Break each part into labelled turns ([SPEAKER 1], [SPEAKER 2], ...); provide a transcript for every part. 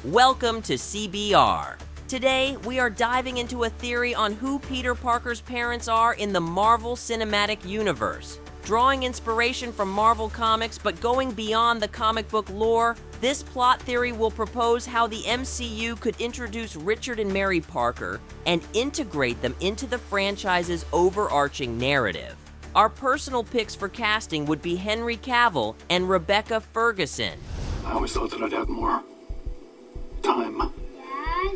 [SPEAKER 1] Welcome to CBR. Today, we are diving into a theory on who Peter Parker's parents are in the Marvel Cinematic Universe. Drawing inspiration from Marvel Comics but going beyond the comic book lore, this plot theory will propose how the MCU could introduce Richard and Mary Parker and integrate them into the franchise's overarching narrative. Our personal picks for casting would be Henry Cavill and Rebecca Ferguson.
[SPEAKER 2] I always thought that I'd have more time.
[SPEAKER 3] Dad?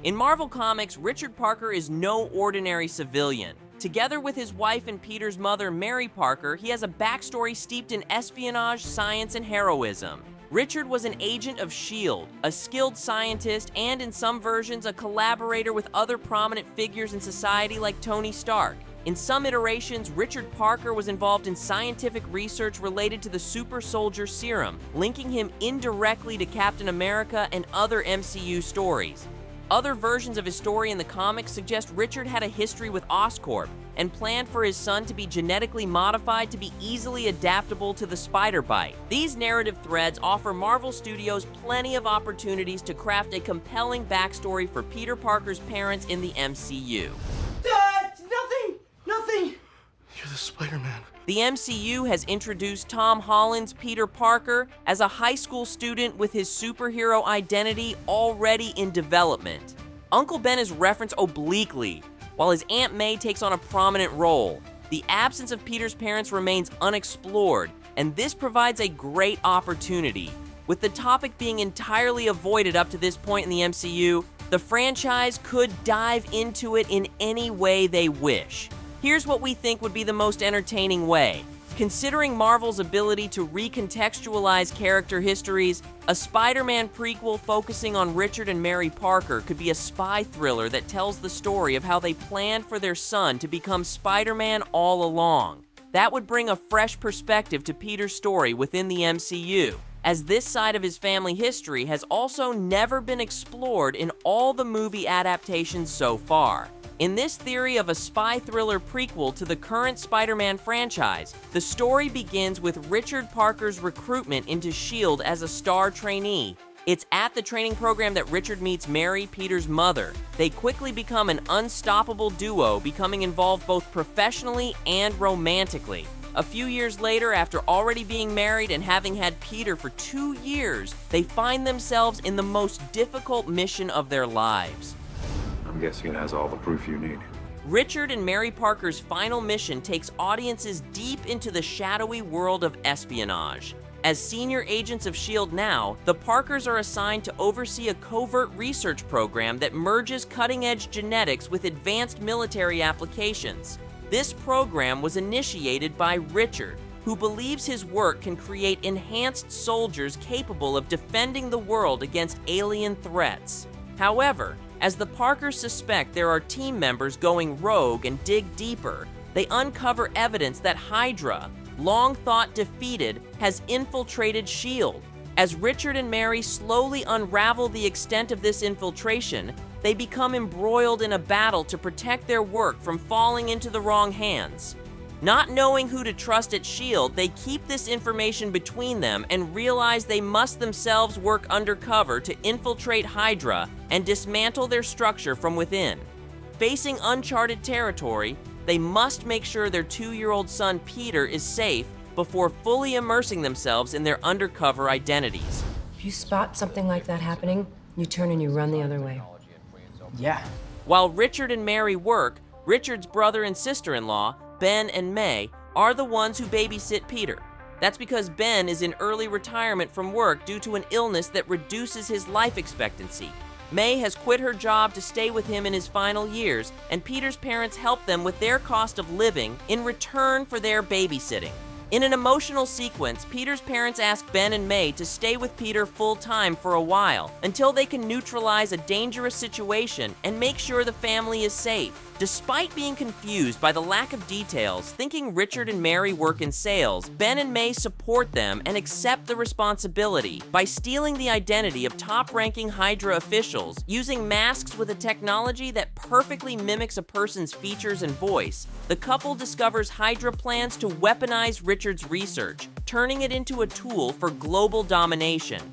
[SPEAKER 1] In Marvel Comics, Richard Parker is no ordinary civilian. Together with his wife and Peter's mother, Mary Parker, he has a backstory steeped in espionage, science, and heroism. Richard was an agent of S.H.I.E.L.D., a skilled scientist, and in some versions, a collaborator with other prominent figures in society like Tony Stark. In some iterations, Richard Parker was involved in scientific research related to the super soldier serum, linking him indirectly to Captain America and other MCU stories. Other versions of his story in the comics suggest Richard had a history with Oscorp and planned for his son to be genetically modified to be easily adaptable to the spider bite. These narrative threads offer Marvel Studios plenty of opportunities to craft a compelling backstory for Peter Parker's parents in the MCU.
[SPEAKER 4] Nothing!
[SPEAKER 2] You're the Spider-Man.
[SPEAKER 1] The MCU has introduced Tom Holland's Peter Parker as a high school student with his superhero identity already in development. Uncle Ben is referenced obliquely, while his Aunt May takes on a prominent role. The absence of Peter's parents remains unexplored, and this provides a great opportunity. With the topic being entirely avoided up to this point in the MCU, the franchise could dive into it in any way they wish. Here's what we think would be the most entertaining way. Considering Marvel's ability to recontextualize character histories, a Spider-Man prequel focusing on Richard and Mary Parker could be a spy thriller that tells the story of how they planned for their son to become Spider-Man all along. That would bring a fresh perspective to Peter's story within the MCU, as this side of his family history has also never been explored in all the movie adaptations so far. In this theory of a spy thriller prequel to the current Spider-Man franchise, the story begins with Richard Parker's recruitment into S.H.I.E.L.D. as a star trainee. It's at the training program that Richard meets Mary, Peter's mother. They quickly become an unstoppable duo, becoming involved both professionally and romantically. A few years later, after already being married and having had Peter for 2 years, they find themselves in the most difficult mission of their lives.
[SPEAKER 2] I'm guessing it has all the proof you need.
[SPEAKER 1] Richard and Mary Parker's final mission takes audiences deep into the shadowy world of espionage. As senior agents of S.H.I.E.L.D. now, the Parkers are assigned to oversee a covert research program that merges cutting-edge genetics with advanced military applications. This program was initiated by Richard, who believes his work can create enhanced soldiers capable of defending the world against alien threats. However, as the Parkers suspect there are team members going rogue and dig deeper, they uncover evidence that Hydra, long thought defeated, has infiltrated S.H.I.E.L.D. As Richard and Mary slowly unravel the extent of this infiltration, they become embroiled in a battle to protect their work from falling into the wrong hands. Not knowing who to trust at S.H.I.E.L.D., they keep this information between them and realize they must themselves work undercover to infiltrate Hydra and dismantle their structure from within. Facing uncharted territory, they must make sure their 2-year-old son Peter is safe before fully immersing themselves in their undercover identities.
[SPEAKER 5] If you spot something like that happening, you turn and you run the other way.
[SPEAKER 4] Yeah.
[SPEAKER 1] While Richard and Mary work, Richard's brother and sister-in-law, Ben and May, are the ones who babysit Peter. That's because Ben is in early retirement from work due to an illness that reduces his life expectancy. May has quit her job to stay with him in his final years, and Peter's parents help them with their cost of living in return for their babysitting. In an emotional sequence, Peter's parents ask Ben and May to stay with Peter full-time for a while until they can neutralize a dangerous situation and make sure the family is safe. Despite being confused by the lack of details, thinking Richard and Mary work in sales, Ben and May support them and accept the responsibility by stealing the identity of top-ranking Hydra officials, using masks with a technology that perfectly mimics a person's features and voice. The couple discovers Hydra plans to weaponize Richard's research, turning it into a tool for global domination.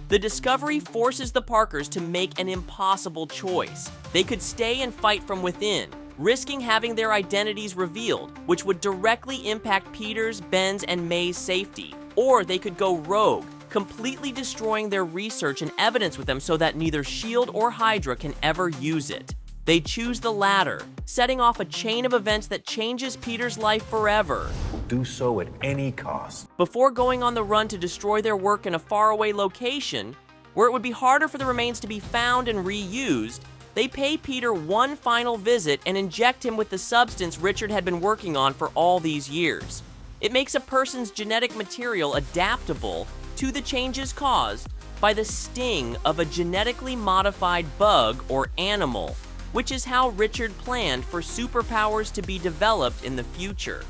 [SPEAKER 1] The discovery forces the Parkers to make an impossible choice. They could stay and fight from within, risking having their identities revealed, which would directly impact Peter's, Ben's, and May's safety. Or they could go rogue, completely destroying their research and evidence with them so that neither S.H.I.E.L.D. or Hydra can ever use it. They choose the latter, setting off a chain of events that changes Peter's life forever.
[SPEAKER 3] Do so at any cost.
[SPEAKER 1] Before going on the run to destroy their work in a faraway location, where it would be harder for the remains to be found and reused, they pay Peter one final visit and inject him with the substance Richard had been working on for all these years. It makes a person's genetic material adaptable to the changes caused by the sting of a genetically modified bug or animal, which is how Richard planned for superpowers to be developed in the future.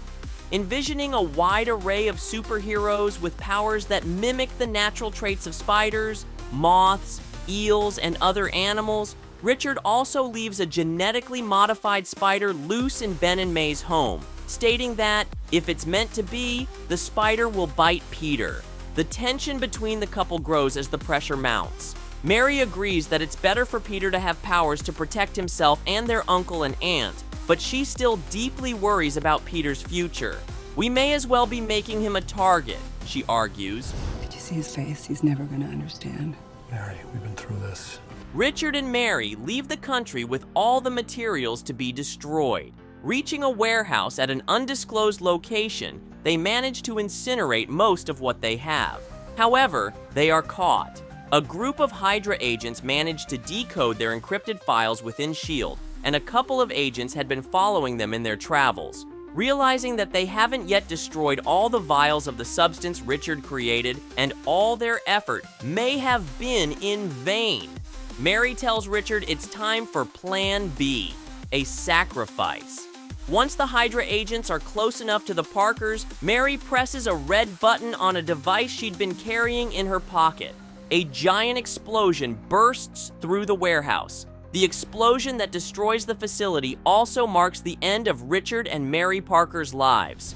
[SPEAKER 1] Envisioning a wide array of superheroes with powers that mimic the natural traits of spiders, moths, eels, and other animals, Richard also leaves a genetically modified spider loose in Ben and May's home, stating that, if it's meant to be, the spider will bite Peter. The tension between the couple grows as the pressure mounts. Mary agrees that it's better for Peter to have powers to protect himself and their uncle and aunt, but she still deeply worries about Peter's future. We may as well be making him a target, she argues.
[SPEAKER 4] Did you see his face? He's never gonna understand.
[SPEAKER 2] Mary, we've been through this.
[SPEAKER 1] Richard and Mary leave the country with all the materials to be destroyed. Reaching a warehouse at an undisclosed location, they manage to incinerate most of what they have. However, they are caught. A group of Hydra agents managed to decode their encrypted files within S.H.I.E.L.D., and a couple of agents had been following them in their travels. Realizing that they haven't yet destroyed all the vials of the substance Richard created, and all their effort may have been in vain, Mary tells Richard it's time for Plan B, a sacrifice. Once the Hydra agents are close enough to the Parkers, Mary presses a red button on a device she'd been carrying in her pocket. A giant explosion bursts through the warehouse. The explosion that destroys the facility also marks the end of Richard and Mary Parker's lives.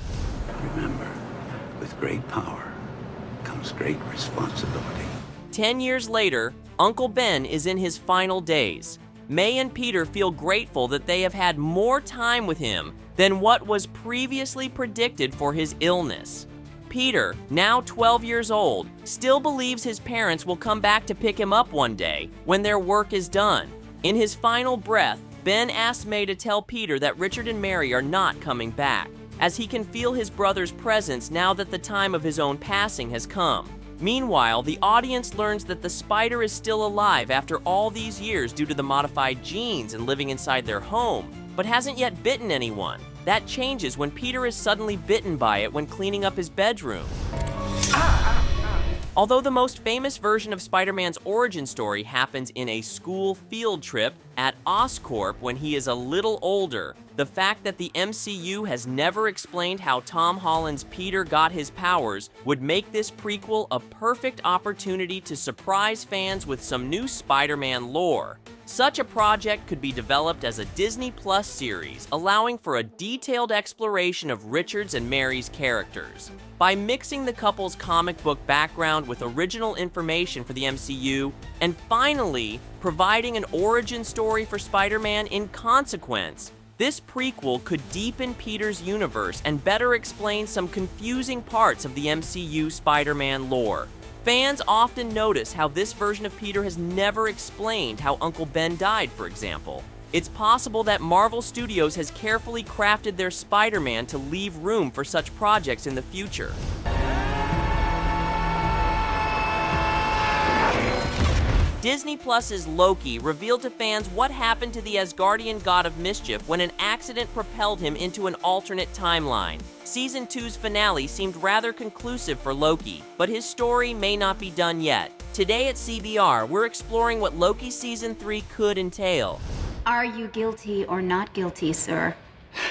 [SPEAKER 6] Remember, with great power comes great responsibility.
[SPEAKER 1] 10 years later, Uncle Ben is in his final days. May and Peter feel grateful that they have had more time with him than what was previously predicted for his illness. Peter, now 12 years old, still believes his parents will come back to pick him up one day when their work is done. In his final breath, Ben asks May to tell Peter that Richard and Mary are not coming back, as he can feel his brother's presence now that the time of his own passing has come. Meanwhile, the audience learns that the spider is still alive after all these years due to the modified genes and living inside their home, but hasn't yet bitten anyone. That changes when Peter is suddenly bitten by it when cleaning up his bedroom. Although the most famous version of Spider-Man's origin story happens in a school field trip at Oscorp when he is a little older, the fact that the MCU has never explained how Tom Holland's Peter got his powers would make this prequel a perfect opportunity to surprise fans with some new Spider-Man lore. Such a project could be developed as a Disney Plus series, allowing for a detailed exploration of Richard's and Mary's characters. By mixing the couple's comic book background with original information for the MCU, and finally, providing an origin story for Spider-Man in consequence, this prequel could deepen Peter's universe and better explain some confusing parts of the MCU Spider-Man lore. Fans often notice how this version of Peter has never explained how Uncle Ben died, for example. It's possible that Marvel Studios has carefully crafted their Spider-Man to leave room for such projects in the future. Disney Plus's Loki revealed to fans what happened to the Asgardian god of mischief when an accident propelled him into an alternate timeline. Season 2's finale seemed rather conclusive for Loki, but his story may not be done yet. Today at CBR, we're exploring what Loki Season 3 could entail.
[SPEAKER 7] Are you guilty or not guilty, sir?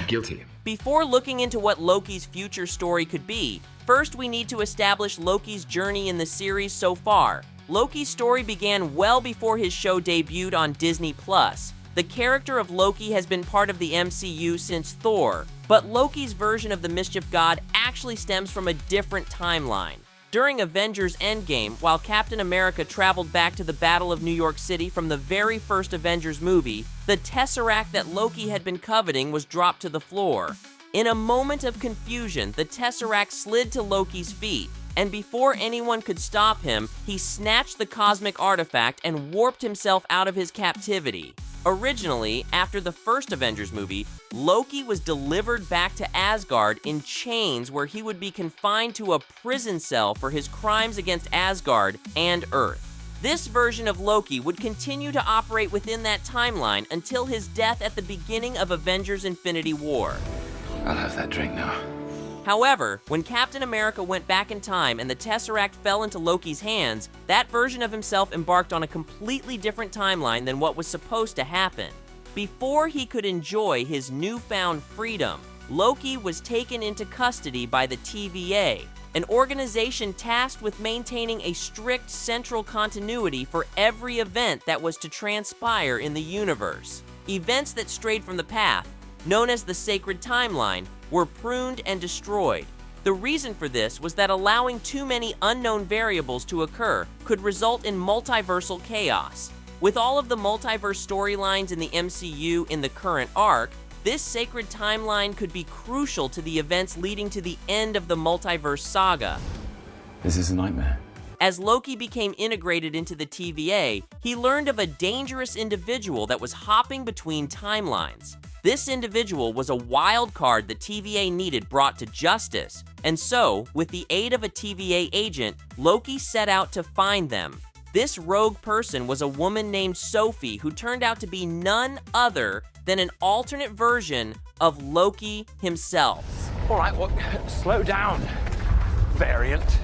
[SPEAKER 3] Guilty.
[SPEAKER 1] Before looking into what Loki's future story could be, first we need to establish Loki's journey in the series so far. Loki's story began well before his show debuted on Disney+. The character of Loki has been part of the MCU since Thor, but Loki's version of the mischief god actually stems from a different timeline. During Avengers Endgame, while Captain America traveled back to the Battle of New York City from the very first Avengers movie, the Tesseract that Loki had been coveting was dropped to the floor. In a moment of confusion, the Tesseract slid to Loki's feet, and before anyone could stop him, he snatched the cosmic artifact and warped himself out of his captivity. Originally, after the first Avengers movie, Loki was delivered back to Asgard in chains where he would be confined to a prison cell for his crimes against Asgard and Earth. This version of Loki would continue to operate within that timeline until his death at the beginning of Avengers Infinity War.
[SPEAKER 3] I'll have that drink now.
[SPEAKER 1] However, when Captain America went back in time and the Tesseract fell into Loki's hands, that version of himself embarked on a completely different timeline than what was supposed to happen. Before he could enjoy his newfound freedom, Loki was taken into custody by the TVA, an organization tasked with maintaining a strict central continuity for every event that was to transpire in the universe. Events that strayed from the path, known as the Sacred Timeline, were pruned and destroyed. The reason for this was that allowing too many unknown variables to occur could result in multiversal chaos. With all of the multiverse storylines in the MCU in the current arc, this sacred timeline could be crucial to the events leading to the end of the multiverse saga.
[SPEAKER 3] This is a nightmare.
[SPEAKER 1] As Loki became integrated into the TVA, he learned of a dangerous individual that was hopping between timelines. This individual was a wild card the TVA needed brought to justice, and so, with the aid of a TVA agent, Loki set out to find them. This rogue person was a woman named Sophie who turned out to be none other than an alternate version of Loki himself.
[SPEAKER 3] All right, well, slow down, variant.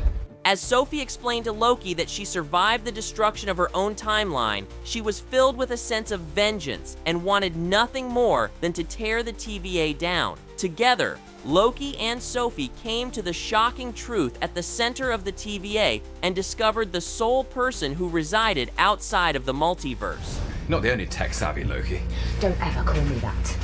[SPEAKER 1] As Sophie explained to Loki that she survived the destruction of her own timeline, she was filled with a sense of vengeance and wanted nothing more than to tear the TVA down. Together, Loki and Sophie came to the shocking truth at the center of the TVA and discovered the sole person who resided outside of the multiverse.
[SPEAKER 3] Not the only tech-savvy Loki.
[SPEAKER 5] Don't ever call me that.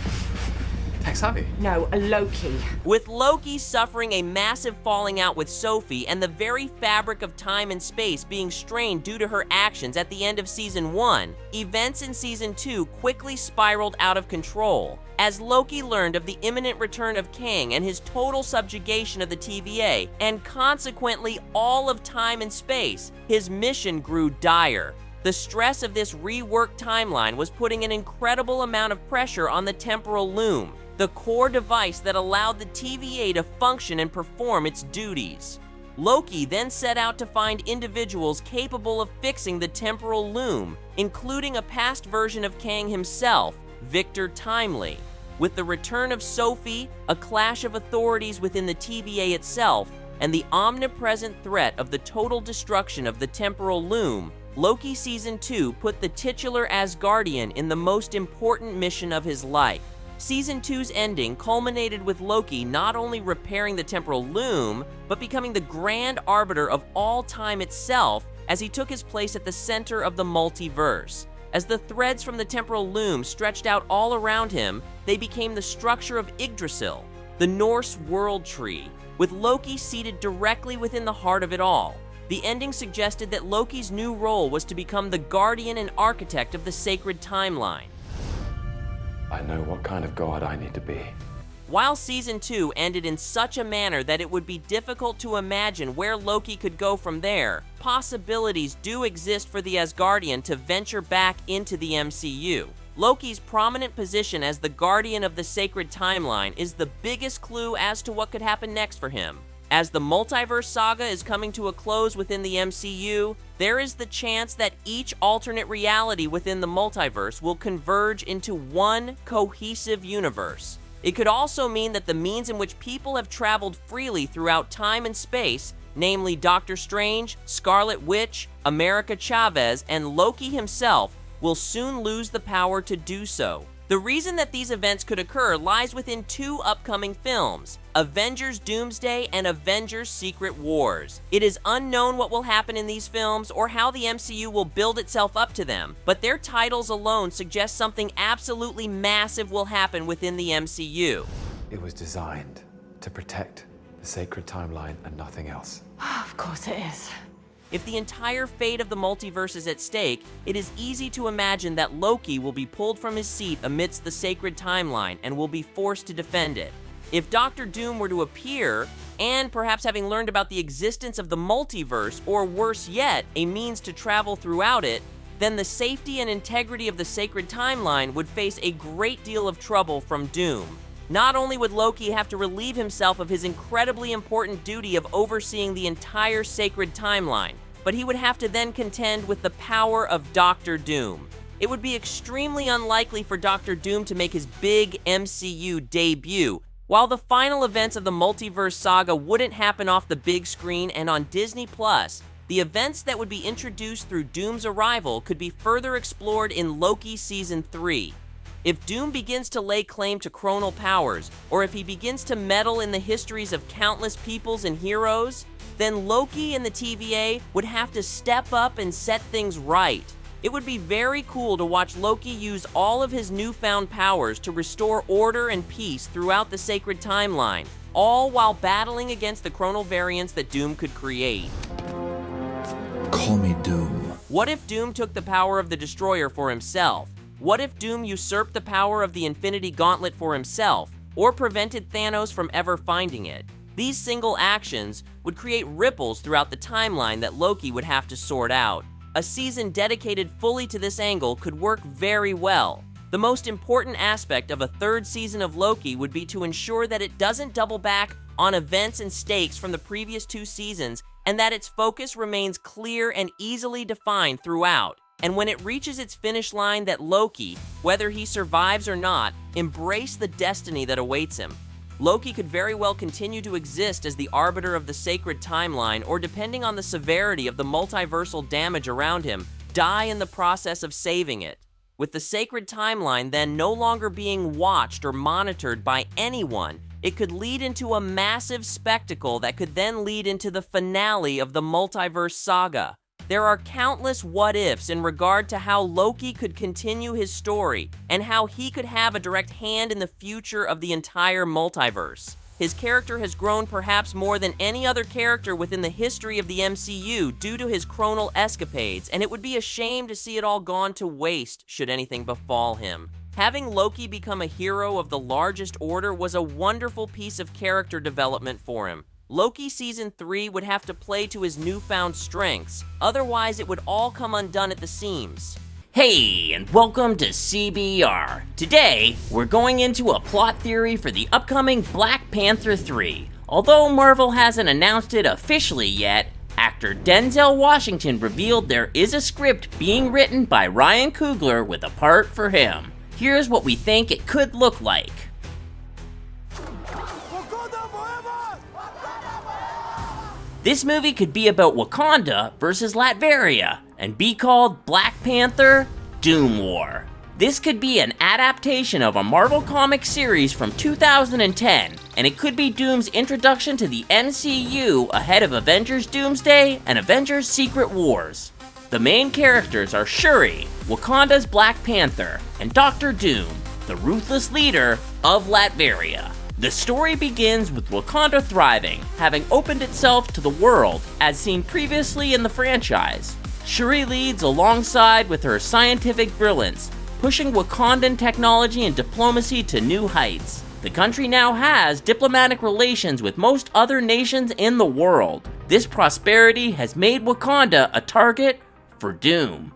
[SPEAKER 3] Tech-savvy?
[SPEAKER 5] No, a Loki.
[SPEAKER 1] With Loki suffering a massive falling out with Sophie and the very fabric of time and space being strained due to her actions at the end of Season 1, events in Season 2 quickly spiraled out of control. As Loki learned of the imminent return of Kang and his total subjugation of the TVA, and consequently all of time and space, his mission grew dire. The stress of this reworked timeline was putting an incredible amount of pressure on the temporal loom, the core device that allowed the TVA to function and perform its duties. Loki then set out to find individuals capable of fixing the temporal loom, including a past version of Kang himself, Victor Timely. With the return of Sophie, a clash of authorities within the TVA itself, and the omnipresent threat of the total destruction of the temporal loom, Loki Season 2 put the titular Asgardian in the most important mission of his life. Season 2's ending culminated with Loki not only repairing the temporal loom, but becoming the grand arbiter of all time itself as he took his place at the center of the multiverse. As the threads from the temporal loom stretched out all around him, they became the structure of Yggdrasil, the Norse world tree, with Loki seated directly within the heart of it all. The ending suggested that Loki's new role was to become the guardian and architect of the sacred timeline.
[SPEAKER 3] I know what kind of god I need to be.
[SPEAKER 1] While Season 2 ended in such a manner that it would be difficult to imagine where Loki could go from there, possibilities do exist for the Asgardian to venture back into the MCU. Loki's prominent position as the guardian of the sacred timeline is the biggest clue as to what could happen next for him. As the multiverse saga is coming to a close within the MCU, there is the chance that each alternate reality within the multiverse will converge into one cohesive universe. It could also mean that the means in which people have traveled freely throughout time and space, namely Doctor Strange, Scarlet Witch, America Chavez, and Loki himself, will soon lose the power to do so. The reason that these events could occur lies within two upcoming films, Avengers Doomsday and Avengers Secret Wars. It is unknown what will happen in these films or how the MCU will build itself up to them, but their titles alone suggest something absolutely massive will happen within the MCU.
[SPEAKER 3] It was designed to protect the sacred timeline and nothing else.
[SPEAKER 5] Of course it is.
[SPEAKER 1] If the entire fate of the multiverse is at stake, it is easy to imagine that Loki will be pulled from his seat amidst the sacred timeline and will be forced to defend it. If Doctor Doom were to appear, and perhaps having learned about the existence of the multiverse, or worse yet, a means to travel throughout it, then the safety and integrity of the sacred timeline would face a great deal of trouble from Doom. Not only would Loki have to relieve himself of his incredibly important duty of overseeing the entire sacred timeline, but he would have to then contend with the power of Doctor Doom. It would be extremely unlikely for Doctor Doom to make his big MCU debut. While the final events of the multiverse saga wouldn't happen off the big screen and on Disney+, the events that would be introduced through Doom's arrival could be further explored in Loki Season 3. If Doom begins to lay claim to chronal powers, or if he begins to meddle in the histories of countless peoples and heroes, then Loki and the TVA would have to step up and set things right. It would be very cool to watch Loki use all of his newfound powers to restore order and peace throughout the sacred timeline, all while battling against the chronal variants that Doom could create.
[SPEAKER 8] Call me Doom.
[SPEAKER 1] What if Doom took the power of the Destroyer for himself? What if Doom usurped the power of the Infinity Gauntlet for himself, or prevented Thanos from ever finding it? These single actions would create ripples throughout the timeline that Loki would have to sort out. A season dedicated fully to this angle could work very well. The most important aspect of a third season of Loki would be to ensure that it doesn't double back on events and stakes from the previous 2 seasons, and that its focus remains clear and easily defined throughout. And when it reaches its finish line, that Loki, whether he survives or not, embrace the destiny that awaits him. Loki could very well continue to exist as the arbiter of the sacred timeline, or depending on the severity of the multiversal damage around him, die in the process of saving it. With the sacred timeline then no longer being watched or monitored by anyone, it could lead into a massive spectacle that could then lead into the finale of the multiverse saga. There are countless what-ifs in regard to how Loki could continue his story, and how he could have a direct hand in the future of the entire multiverse. His character has grown perhaps more than any other character within the history of the MCU due to his chronal escapades, and it would be a shame to see it all gone to waste should anything befall him. Having Loki become a hero of the largest order was a wonderful piece of character development for him. Loki Season 3 would have to play to his newfound strengths, otherwise it would all come undone at the seams.
[SPEAKER 9] Hey, and welcome to CBR. Today, we're going into a plot theory for the upcoming Black Panther 3. Although Marvel hasn't announced it officially yet, actor Denzel Washington revealed there is a script being written by Ryan Coogler with a part for him. Here's what we think it could look like. This movie could be about Wakanda versus Latveria, and be called Black Panther Doom War. This could be an adaptation of a Marvel comic series from 2010, and it could be Doom's introduction to the MCU ahead of Avengers Doomsday and Avengers Secret Wars. The main characters are Shuri, Wakanda's Black Panther, and Doctor Doom, the ruthless leader of Latveria. The story begins with Wakanda thriving, having opened itself to the world, as seen previously in the franchise. Shuri leads alongside with her scientific brilliance, pushing Wakandan technology and diplomacy to new heights. The country now has diplomatic relations with most other nations in the world. This prosperity has made Wakanda a target for Doom.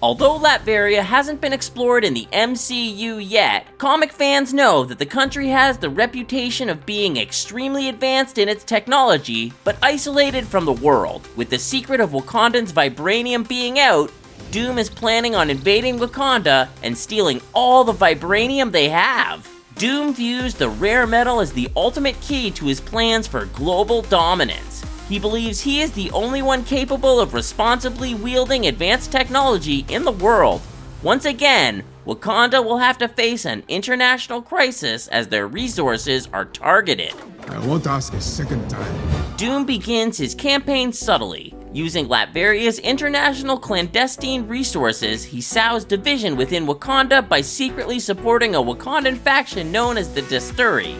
[SPEAKER 9] Although Latveria hasn't been explored in the MCU yet, comic fans know that the country has the reputation of being extremely advanced in its technology, but isolated from the world. With the secret of Wakandan's vibranium being out, Doom is planning on invading Wakanda and stealing all the vibranium they have. Doom views the rare metal as the ultimate key to his plans for global dominance. He believes he is the only one capable of responsibly wielding advanced technology in the world. Once again, Wakanda will have to face an international crisis as their resources are targeted.
[SPEAKER 2] I won't ask a second time.
[SPEAKER 9] Doom begins his campaign subtly. Using Latveria's international clandestine resources, he sows division within Wakanda by secretly supporting a Wakandan faction known as the Desturi.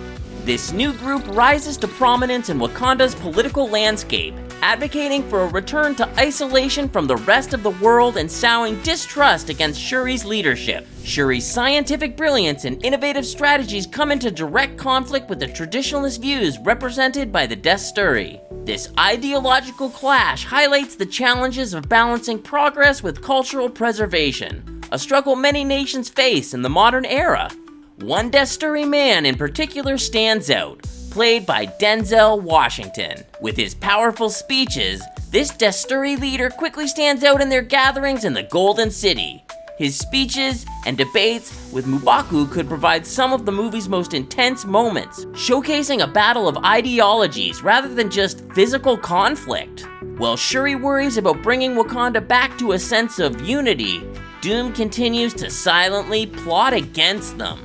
[SPEAKER 9] This new group rises to prominence in Wakanda's political landscape, advocating for a return to isolation from the rest of the world and sowing distrust against Shuri's leadership. Shuri's scientific brilliance and innovative strategies come into direct conflict with the traditionalist views represented by the Desturi. This ideological clash highlights the challenges of balancing progress with cultural preservation, a struggle many nations face in the modern era. One Desturi man in particular stands out, played by Denzel Washington. With his powerful speeches, this Desturi leader quickly stands out in their gatherings in the Golden City. His speeches and debates with M'Baku could provide some of the movie's most intense moments, showcasing a battle of ideologies rather than just physical conflict. While Shuri worries about bringing Wakanda back to a sense of unity, Doom continues to silently plot against them.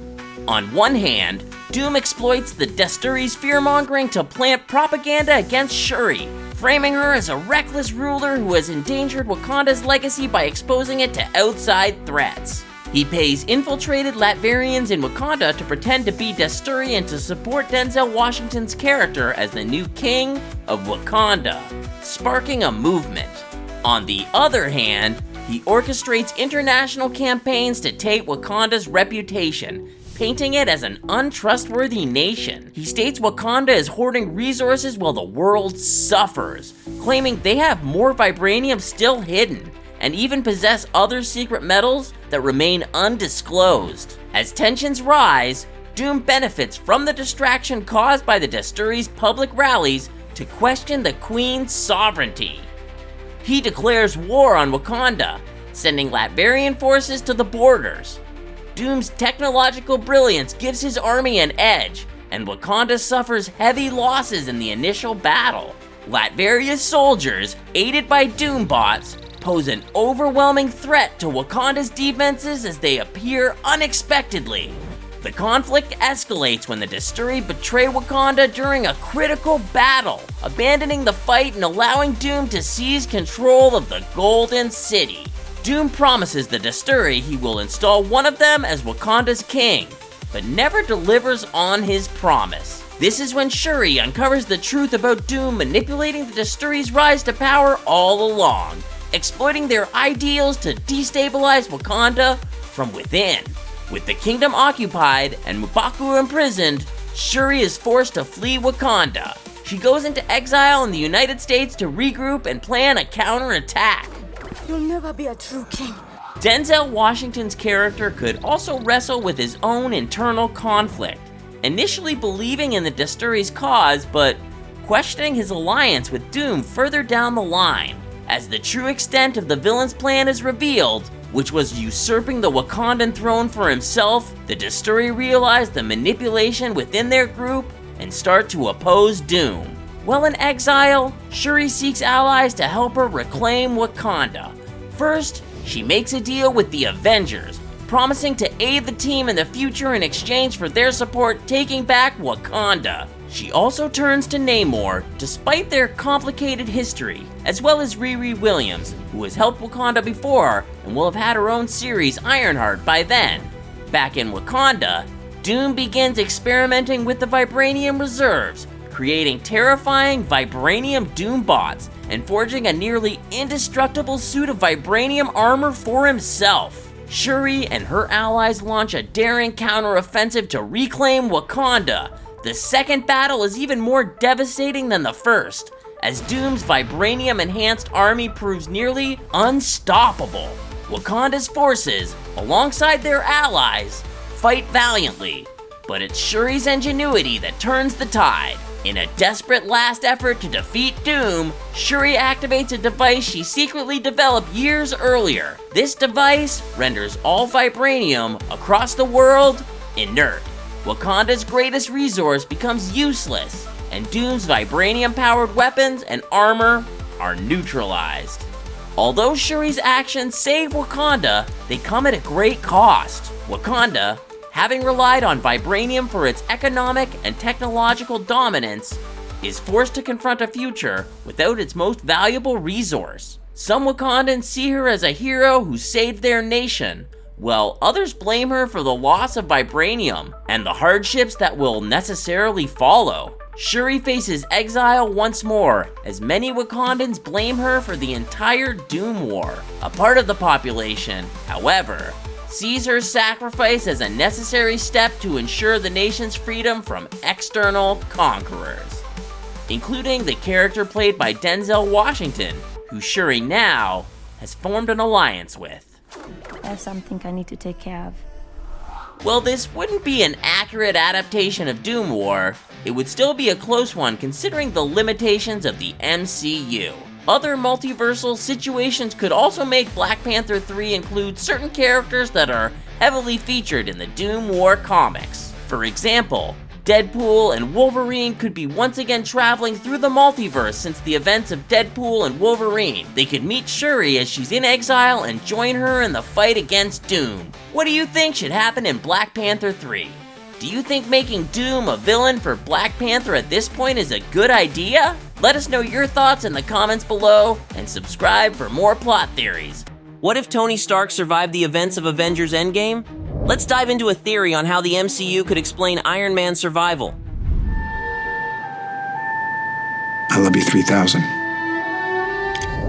[SPEAKER 9] On one hand, Doom exploits the Desturi's fear-mongering to plant propaganda against Shuri, framing her as a reckless ruler who has endangered Wakanda's legacy by exposing it to outside threats. He pays infiltrated Latverians in Wakanda to pretend to be Desturi and to support Denzel Washington's character as the new king of Wakanda, sparking a movement. On the other hand, he orchestrates international campaigns to taint Wakanda's reputation, painting it as an untrustworthy nation. He states Wakanda is hoarding resources while the world suffers, claiming they have more vibranium still hidden, and even possess other secret metals that remain undisclosed. As tensions rise, Doom benefits from the distraction caused by the Desturi's public rallies to question the Queen's sovereignty. He declares war on Wakanda, sending Latverian forces to the borders. Doom's technological brilliance gives his army an edge, and Wakanda suffers heavy losses in the initial battle. Latveria's soldiers, aided by Doom bots, pose an overwhelming threat to Wakanda's defenses as they appear unexpectedly. The conflict escalates when the Desturi betray Wakanda during a critical battle, abandoning the fight and allowing Doom to seize control of the Golden City. Doom promises the Desturi he will install one of them as Wakanda's king, but never delivers on his promise. This is when Shuri uncovers the truth about Doom manipulating the Desturi's rise to power all along, exploiting their ideals to destabilize Wakanda from within. With the kingdom occupied and M'Baku imprisoned, Shuri is forced to flee Wakanda. She goes into exile in the United States to regroup and plan a counterattack.
[SPEAKER 10] You'll never be a true king.
[SPEAKER 9] Denzel Washington's character could also wrestle with his own internal conflict, initially believing in the Desturi's cause, but questioning his alliance with Doom further down the line. As the true extent of the villain's plan is revealed, which was usurping the Wakandan throne for himself, the Desturi realize the manipulation within their group and start to oppose Doom. While in exile, Shuri seeks allies to help her reclaim Wakanda. First, she makes a deal with the Avengers, promising to aid the team in the future in exchange for their support taking back Wakanda. She also turns to Namor, despite their complicated history, as well as Riri Williams, who has helped Wakanda before and will have had her own series Ironheart by then. Back in Wakanda, Doom begins experimenting with the vibranium reserves, creating terrifying vibranium Doom bots and forging a nearly indestructible suit of vibranium armor for himself. Shuri and her allies launch a daring counteroffensive to reclaim Wakanda. The second battle is even more devastating than the first, as Doom's vibranium-enhanced army proves nearly unstoppable. Wakanda's forces, alongside their allies, fight valiantly, but it's Shuri's ingenuity that turns the tide. In a desperate last effort to defeat Doom, Shuri activates a device she secretly developed years earlier. This device renders all vibranium across the world inert. Wakanda's greatest resource becomes useless, and Doom's vibranium-powered weapons and armor are neutralized. Although Shuri's actions save Wakanda, they come at a great cost. Wakanda, having relied on vibranium for its economic and technological dominance, is forced to confront a future without its most valuable resource. Some Wakandans see her as a hero who saved their nation, while others blame her for the loss of vibranium and the hardships that will necessarily follow. Shuri faces exile once more, as many Wakandans blame her for the entire Doom War. A part of the population, however, sees her sacrifice as a necessary step to ensure the nation's freedom from external conquerors, including the character played by Denzel Washington, who Shuri now has formed an alliance with.
[SPEAKER 10] I have something I need to take care of.
[SPEAKER 9] While this wouldn't be an accurate adaptation of Doom War, it would still be a close one considering the limitations of the MCU. Other multiversal situations could also make Black Panther 3 include certain characters that are heavily featured in the Doom War comics. For example, Deadpool and Wolverine could be once again traveling through the multiverse since the events of Deadpool and Wolverine. They could meet Shuri as she's in exile and join her in the fight against Doom. What do you think should happen in Black Panther 3? Do you think making Doom a villain for Black Panther at this point is a good idea? Let us know your thoughts in the comments below and subscribe for more plot theories.
[SPEAKER 1] What if Tony Stark survived the events of Avengers Endgame? Let's dive into a theory on how the MCU could explain Iron Man's survival.
[SPEAKER 6] I love you 3,000.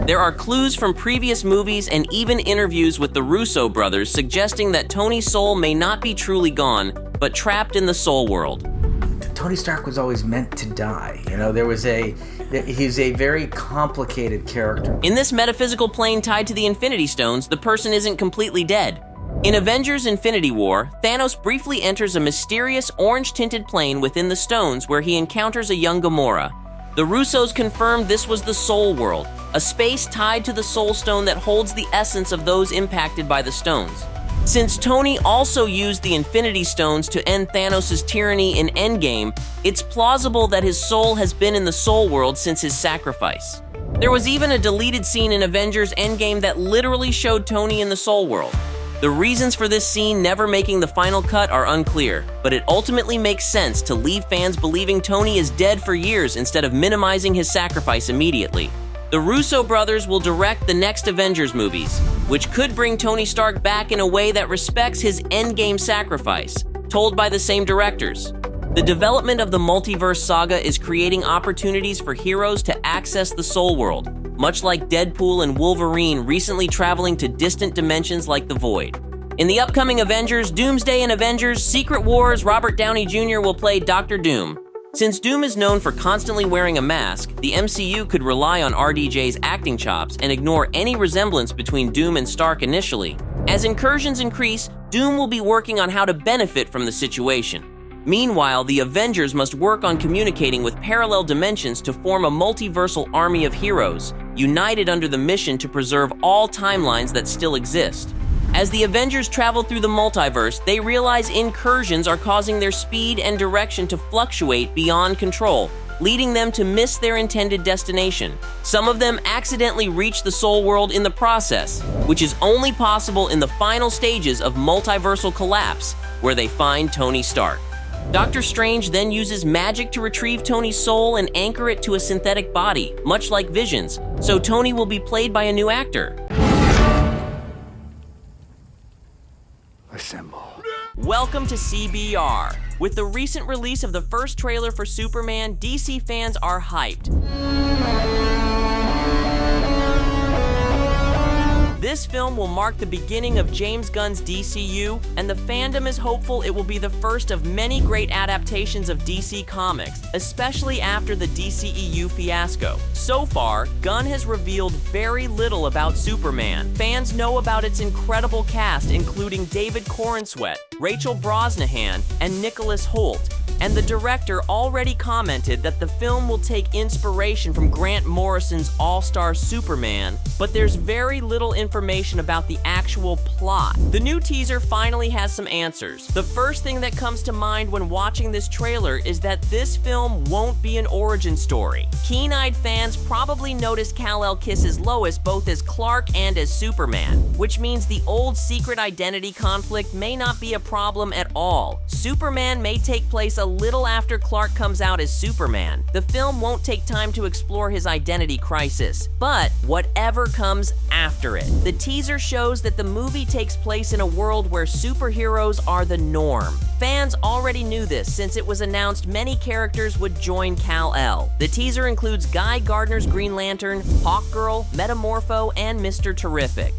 [SPEAKER 1] There are clues from previous movies and even interviews with the Russo brothers suggesting that Tony's soul may not be truly gone, but trapped in the soul world.
[SPEAKER 11] Tony Stark was always meant to die. You know, he's a very complicated character.
[SPEAKER 1] In this metaphysical plane tied to the Infinity Stones, the person isn't completely dead. In Avengers Infinity War, Thanos briefly enters a mysterious orange-tinted plane within the stones where he encounters a young Gamora. The Russos confirmed this was the Soul World, a space tied to the Soul Stone that holds the essence of those impacted by the stones. Since Tony also used the Infinity Stones to end Thanos' tyranny in Endgame, it's plausible that his soul has been in the Soul World since his sacrifice. There was even a deleted scene in Avengers Endgame that literally showed Tony in the Soul World. The reasons for this scene never making the final cut are unclear, but it ultimately makes sense to leave fans believing Tony is dead for years instead of minimizing his sacrifice immediately. The Russo brothers will direct the next Avengers movies, which could bring Tony Stark back in a way that respects his Endgame sacrifice, told by the same directors. The development of the multiverse saga is creating opportunities for heroes to access the Soul World, much like Deadpool and Wolverine recently traveling to distant dimensions like the Void. In the upcoming Avengers, Doomsday and Avengers Secret Wars, Robert Downey Jr. will play Dr. Doom. Since Doom is known for constantly wearing a mask, the MCU could rely on RDJ's acting chops and ignore any resemblance between Doom and Stark initially. As incursions increase, Doom will be working on how to benefit from the situation. Meanwhile, the Avengers must work on communicating with parallel dimensions to form a multiversal army of heroes, united under the mission to preserve all timelines that still exist. As the Avengers travel through the multiverse, they realize incursions are causing their speed and direction to fluctuate beyond control, leading them to miss their intended destination. Some of them accidentally reach the Soul World in the process, which is only possible in the final stages of multiversal collapse, where they find Tony Stark. Doctor Strange then uses magic to retrieve Tony's soul and anchor it to a synthetic body, much like Vision's, so Tony will be played by a new actor.
[SPEAKER 2] Assemble.
[SPEAKER 1] Welcome to CBR. With the recent release of the first trailer for Superman, DC fans are hyped. This film will mark the beginning of James Gunn's DCU, and the fandom is hopeful it will be the first of many great adaptations of DC Comics, especially after the DCEU fiasco. So far, Gunn has revealed very little about Superman. Fans know about its incredible cast, including David Corenswet, Rachel Brosnahan, and Nicholas Hoult. And the director already commented that the film will take inspiration from Grant Morrison's All-Star Superman, but there's very little information about the actual plot. The new teaser finally has some answers. The first thing that comes to mind when watching this trailer is that this film won't be an origin story. Keen-eyed fans probably noticed Kal-El kisses Lois both as Clark and as Superman, which means the old secret identity conflict may not be a problem at all. Superman may take place a little after Clark comes out as Superman. The film won't take time to explore his identity crisis, but whatever comes after it. The teaser shows that the movie takes place in a world where superheroes are the norm. Fans already knew this since it was announced many characters would join Kal-El. The teaser includes Guy Gardner's Green Lantern, Hawkgirl, Metamorpho, and Mr. Terrific.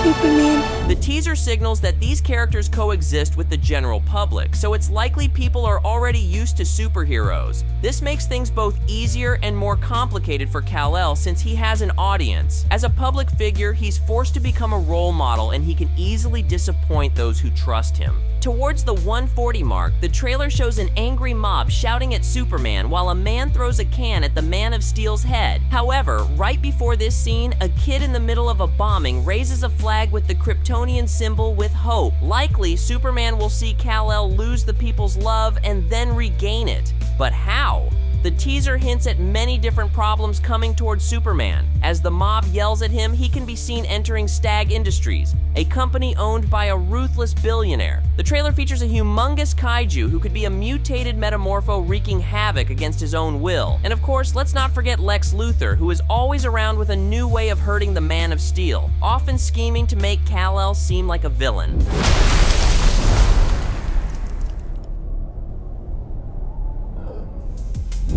[SPEAKER 10] Superman.
[SPEAKER 1] The teaser signals that these characters coexist with the general public, so it's likely people are already used to superheroes. This makes things both easier and more complicated for Kal-El since he has an audience. As a public figure, he's forced to become a role model and he can easily disappoint those who trust him. Towards the 140 mark, the trailer shows an angry mob shouting at Superman while a man throws a can at the Man of Steel's head. However, right before this scene, a kid in the middle of a bombing raises a flag with the Kryptonian symbol with hope. Likely, Superman will see Kal-El lose the people's love and then regain it. But how? The teaser hints at many different problems coming towards Superman. As the mob yells at him, he can be seen entering Stag Industries, a company owned by a ruthless billionaire. The trailer features a humongous kaiju who could be a mutated Metamorpho wreaking havoc against his own will. And of course, let's not forget Lex Luthor, who is always around with a new way of hurting the Man of Steel, often scheming to make Kal-El seem like a villain.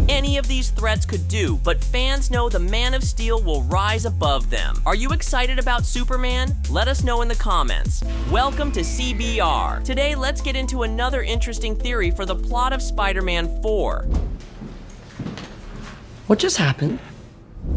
[SPEAKER 1] Any of these threats could do, but fans know the Man of Steel will rise above them. Are you excited about Superman? Let us know in the comments. Welcome to CBR. Today, let's get into another interesting theory for the plot of Spider-Man 4.
[SPEAKER 12] What just happened?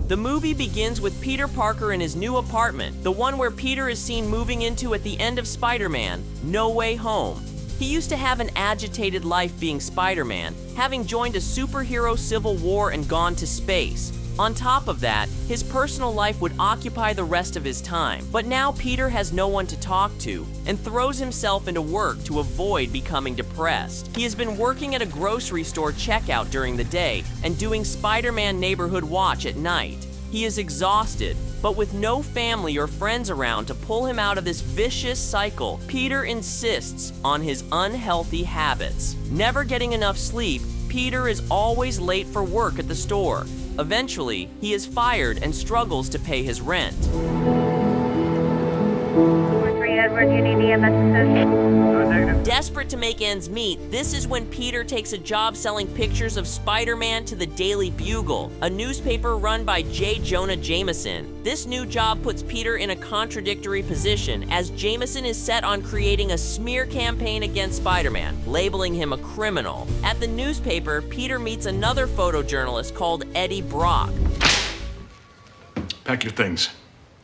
[SPEAKER 1] The movie begins with Peter Parker in his new apartment, the one where Peter is seen moving into at the end of Spider-Man: No Way Home. He used to have an agitated life being Spider-Man, having joined a superhero civil war and gone to space. On top of that, his personal life would occupy the rest of his time. But now Peter has no one to talk to and throws himself into work to avoid becoming depressed. He has been working at a grocery store checkout during the day and doing Spider-Man Neighborhood Watch at night. He is exhausted, but with no family or friends around to pull him out of this vicious cycle, Peter insists on his unhealthy habits. Never getting enough sleep, Peter is always late for work at the store. Eventually, he is fired and struggles to pay his rent. Desperate to make ends meet, this is when Peter takes a job selling pictures of Spider-Man to the Daily Bugle, a newspaper run by J. Jonah Jameson. This new job puts Peter in a contradictory position, as Jameson is set on creating a smear campaign against Spider-Man, labeling him a criminal. At the newspaper, Peter meets another photojournalist called Eddie Brock.
[SPEAKER 2] Pack your things.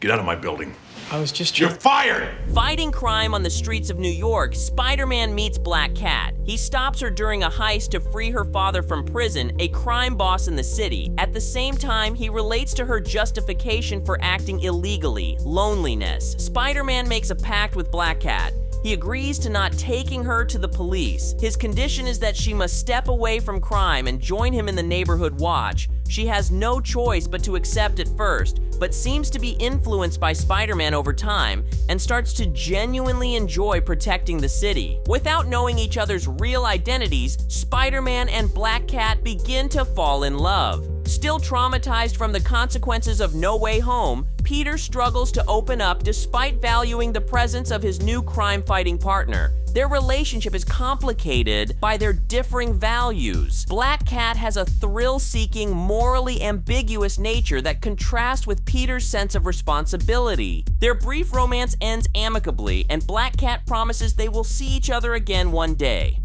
[SPEAKER 2] Get out of my building.
[SPEAKER 12] I was just
[SPEAKER 2] You're fired!
[SPEAKER 1] Fighting crime on the streets of New York, Spider-Man meets Black Cat. He stops her during a heist to free her father from prison, a crime boss in the city. At the same time, he relates to her justification for acting illegally: loneliness. Spider-Man makes a pact with Black Cat. He agrees to not taking her to the police. His condition is that she must step away from crime and join him in the Neighborhood Watch. She has no choice but to accept at first, but seems to be influenced by Spider-Man over time and starts to genuinely enjoy protecting the city. Without knowing each other's real identities, Spider-Man and Black Cat begin to fall in love. Still traumatized from the consequences of No Way Home, Peter struggles to open up despite valuing the presence of his new crime-fighting partner. Their relationship is complicated by their differing values. Black Cat has a thrill-seeking, morally ambiguous nature that contrasts with Peter's sense of responsibility. Their brief romance ends amicably, and Black Cat promises they will see each other again one day.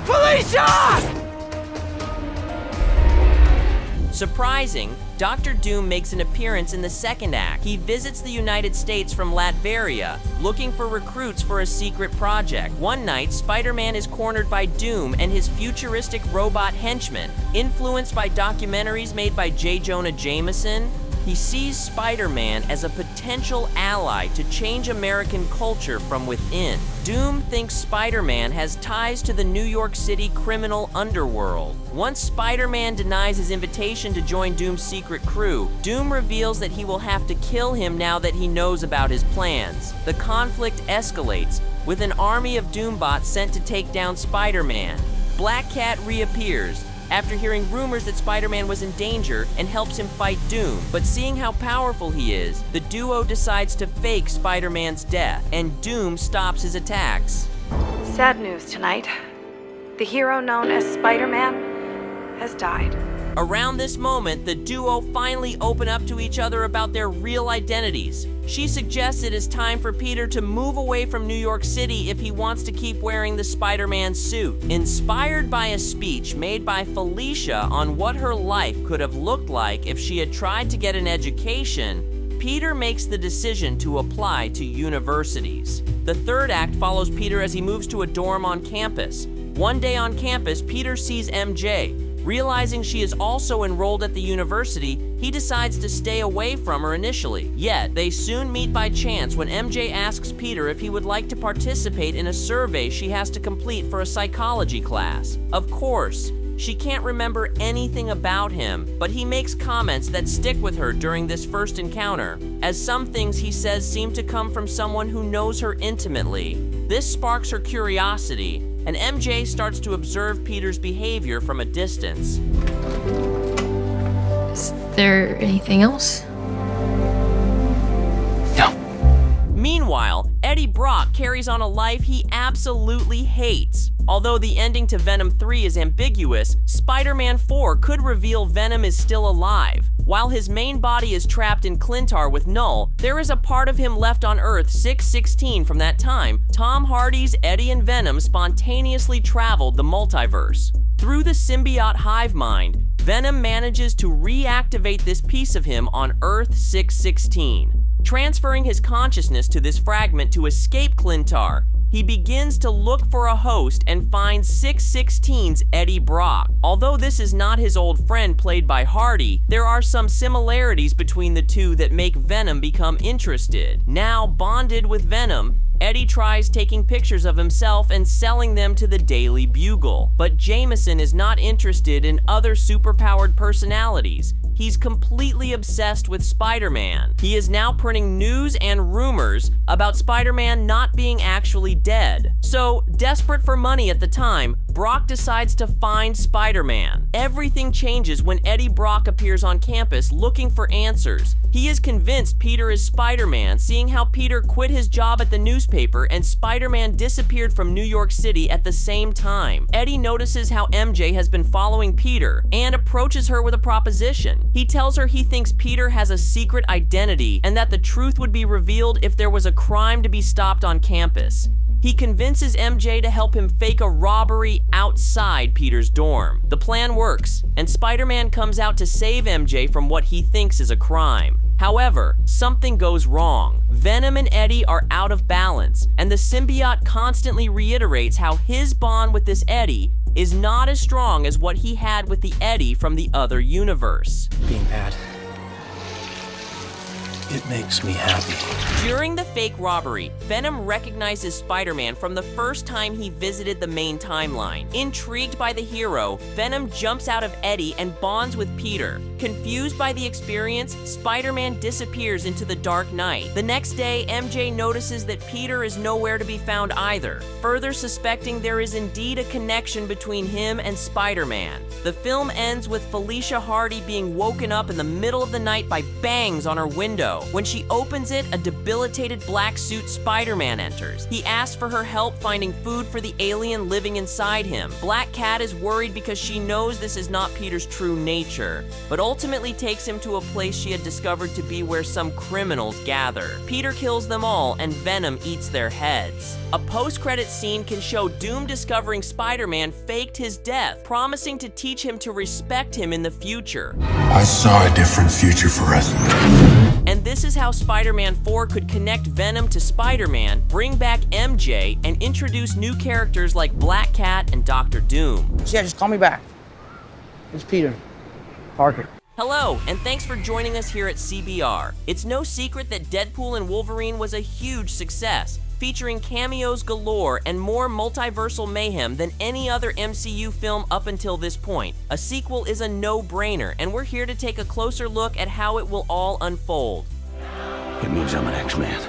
[SPEAKER 12] Felicia!
[SPEAKER 1] Surprising, Dr. Doom makes an appearance in the second act. He visits the United States from Latveria, looking for recruits for a secret project. One night, Spider-Man is cornered by Doom and his futuristic robot henchmen. Influenced by documentaries made by J. Jonah Jameson, he sees Spider-Man as a potential ally to change American culture from within. Doom thinks Spider-Man has ties to the New York City criminal underworld. Once Spider-Man denies his invitation to join Doom's secret crew, Doom reveals that he will have to kill him now that he knows about his plans. The conflict escalates, with an army of Doombots sent to take down Spider-Man. Black Cat reappears, after hearing rumors that Spider-Man was in danger and helps him fight Doom. But seeing how powerful he is, the duo decides to fake Spider-Man's death, and Doom stops his attacks.
[SPEAKER 12] Sad news tonight. The hero known as Spider-Man has died.
[SPEAKER 1] Around this moment, the duo finally open up to each other about their real identities. She suggests it is time for Peter to move away from New York City if he wants to keep wearing the Spider-Man suit. Inspired by a speech made by Felicia on what her life could have looked like if she had tried to get an education, Peter makes the decision to apply to universities. The third act follows Peter as he moves to a dorm on campus. One day on campus, Peter sees MJ. Realizing she is also enrolled at the university, he decides to stay away from her initially. Yet, they soon meet by chance when MJ asks Peter if he would like to participate in a survey she has to complete for a psychology class. Of course, she can't remember anything about him, but he makes comments that stick with her during this first encounter, as some things he says seem to come from someone who knows her intimately. This sparks her curiosity, and MJ starts to observe Peter's behavior from a distance.
[SPEAKER 13] Is there anything else?
[SPEAKER 3] No.
[SPEAKER 1] Meanwhile, Eddie Brock carries on a life he absolutely hates. Although the ending to Venom 3 is ambiguous, Spider-Man 4 could reveal Venom is still alive. While his main body is trapped in Clintar with Null, there is a part of him left on Earth 616 from that time. Tom Hardy's Eddie and Venom spontaneously traveled the multiverse. Through the symbiote hive mind, Venom manages to reactivate this piece of him on Earth 616. Transferring his consciousness to this fragment to escape Clintar, he begins to look for a host and finds 616's Eddie Brock. Although this is not his old friend played by Hardy, there are some similarities between the two that make Venom become interested. Now bonded with Venom, Eddie tries taking pictures of himself and selling them to the Daily Bugle. But Jameson is not interested in other superpowered personalities. He's completely obsessed with Spider-Man. He is now printing news and rumors about Spider-Man not being actually dead. So, desperate for money at the time, Brock decides to find Spider-Man. Everything changes when Eddie Brock appears on campus looking for answers. He is convinced Peter is Spider-Man, seeing how Peter quit his job at the newspaper and Spider-Man disappeared from New York City at the same time. Eddie notices how MJ has been following Peter and approaches her with a proposition. He tells her he thinks Peter has a secret identity and that the truth would be revealed if there was a crime to be stopped on campus. He convinces MJ to help him fake a robbery outside Peter's dorm. The plan works, and Spider-Man comes out to save MJ from what he thinks is a crime. However, something goes wrong. Venom and Eddie are out of balance, and the symbiote constantly reiterates how his bond with this Eddie is not as strong as what he had with the Eddie from the other universe.
[SPEAKER 2] Being bad, it makes me happy.
[SPEAKER 1] During the fake robbery, Venom recognizes Spider-Man from the first time he visited the main timeline. Intrigued by the hero, Venom jumps out of Eddie and bonds with Peter. Confused by the experience, Spider-Man disappears into the dark night. The next day, MJ notices that Peter is nowhere to be found either, further suspecting there is indeed a connection between him and Spider-Man. The film ends with Felicia Hardy being woken up in the middle of the night by bangs on her window. When she opens it, a debilitated black suit Spider-Man enters. He asks for her help finding food for the alien living inside him. Black Cat is worried because she knows this is not Peter's true nature, but ultimately takes him to a place she had discovered to be where some criminals gather. Peter kills them all, and Venom eats their heads. A post-credit scene can show Doom discovering Spider-Man faked his death, promising to teach him to respect him in the future.
[SPEAKER 6] I saw a different future for us.
[SPEAKER 1] And this is how Spider-Man 4 could connect Venom to Spider-Man, bring back MJ, and introduce new characters like Black Cat and Dr. Doom.
[SPEAKER 14] Yeah, just call me back. It's Peter Parker.
[SPEAKER 1] Hello, and thanks for joining us here at CBR. It's no secret that Deadpool and Wolverine was a huge success, featuring cameos galore and more multiversal mayhem than any other MCU film up until this point. A sequel is a no-brainer, and we're here to take a closer look at how it will all unfold.
[SPEAKER 2] It means I'm an X-Man.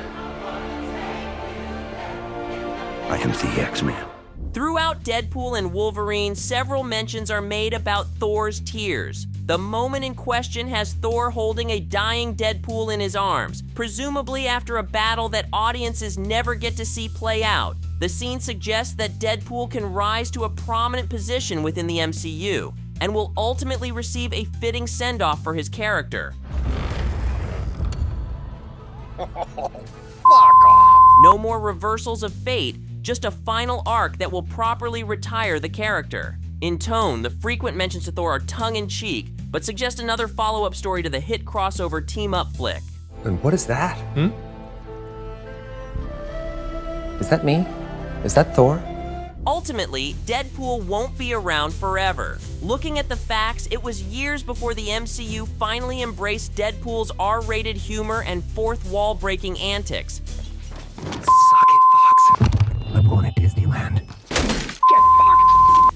[SPEAKER 2] I am the X-Man.
[SPEAKER 1] Throughout Deadpool and Wolverine, several mentions are made about Thor's tears. The moment in question has Thor holding a dying Deadpool in his arms, presumably after a battle that audiences never get to see play out. The scene suggests that Deadpool can rise to a prominent position within the MCU, and will ultimately receive a fitting send-off for his character.
[SPEAKER 3] Fuck off!
[SPEAKER 1] No more reversals of fate, just a final arc that will properly retire the character. In tone, the frequent mentions to Thor are tongue-in-cheek, but suggest another follow-up story to the hit crossover team-up flick.
[SPEAKER 15] And what is that? Is that me? Is that Thor?
[SPEAKER 1] Ultimately, Deadpool won't be around forever. Looking at the facts, it was years before the MCU finally embraced Deadpool's R-rated humor and fourth wall-breaking antics.
[SPEAKER 15] Suck it, Fox. I'm going to Disneyland.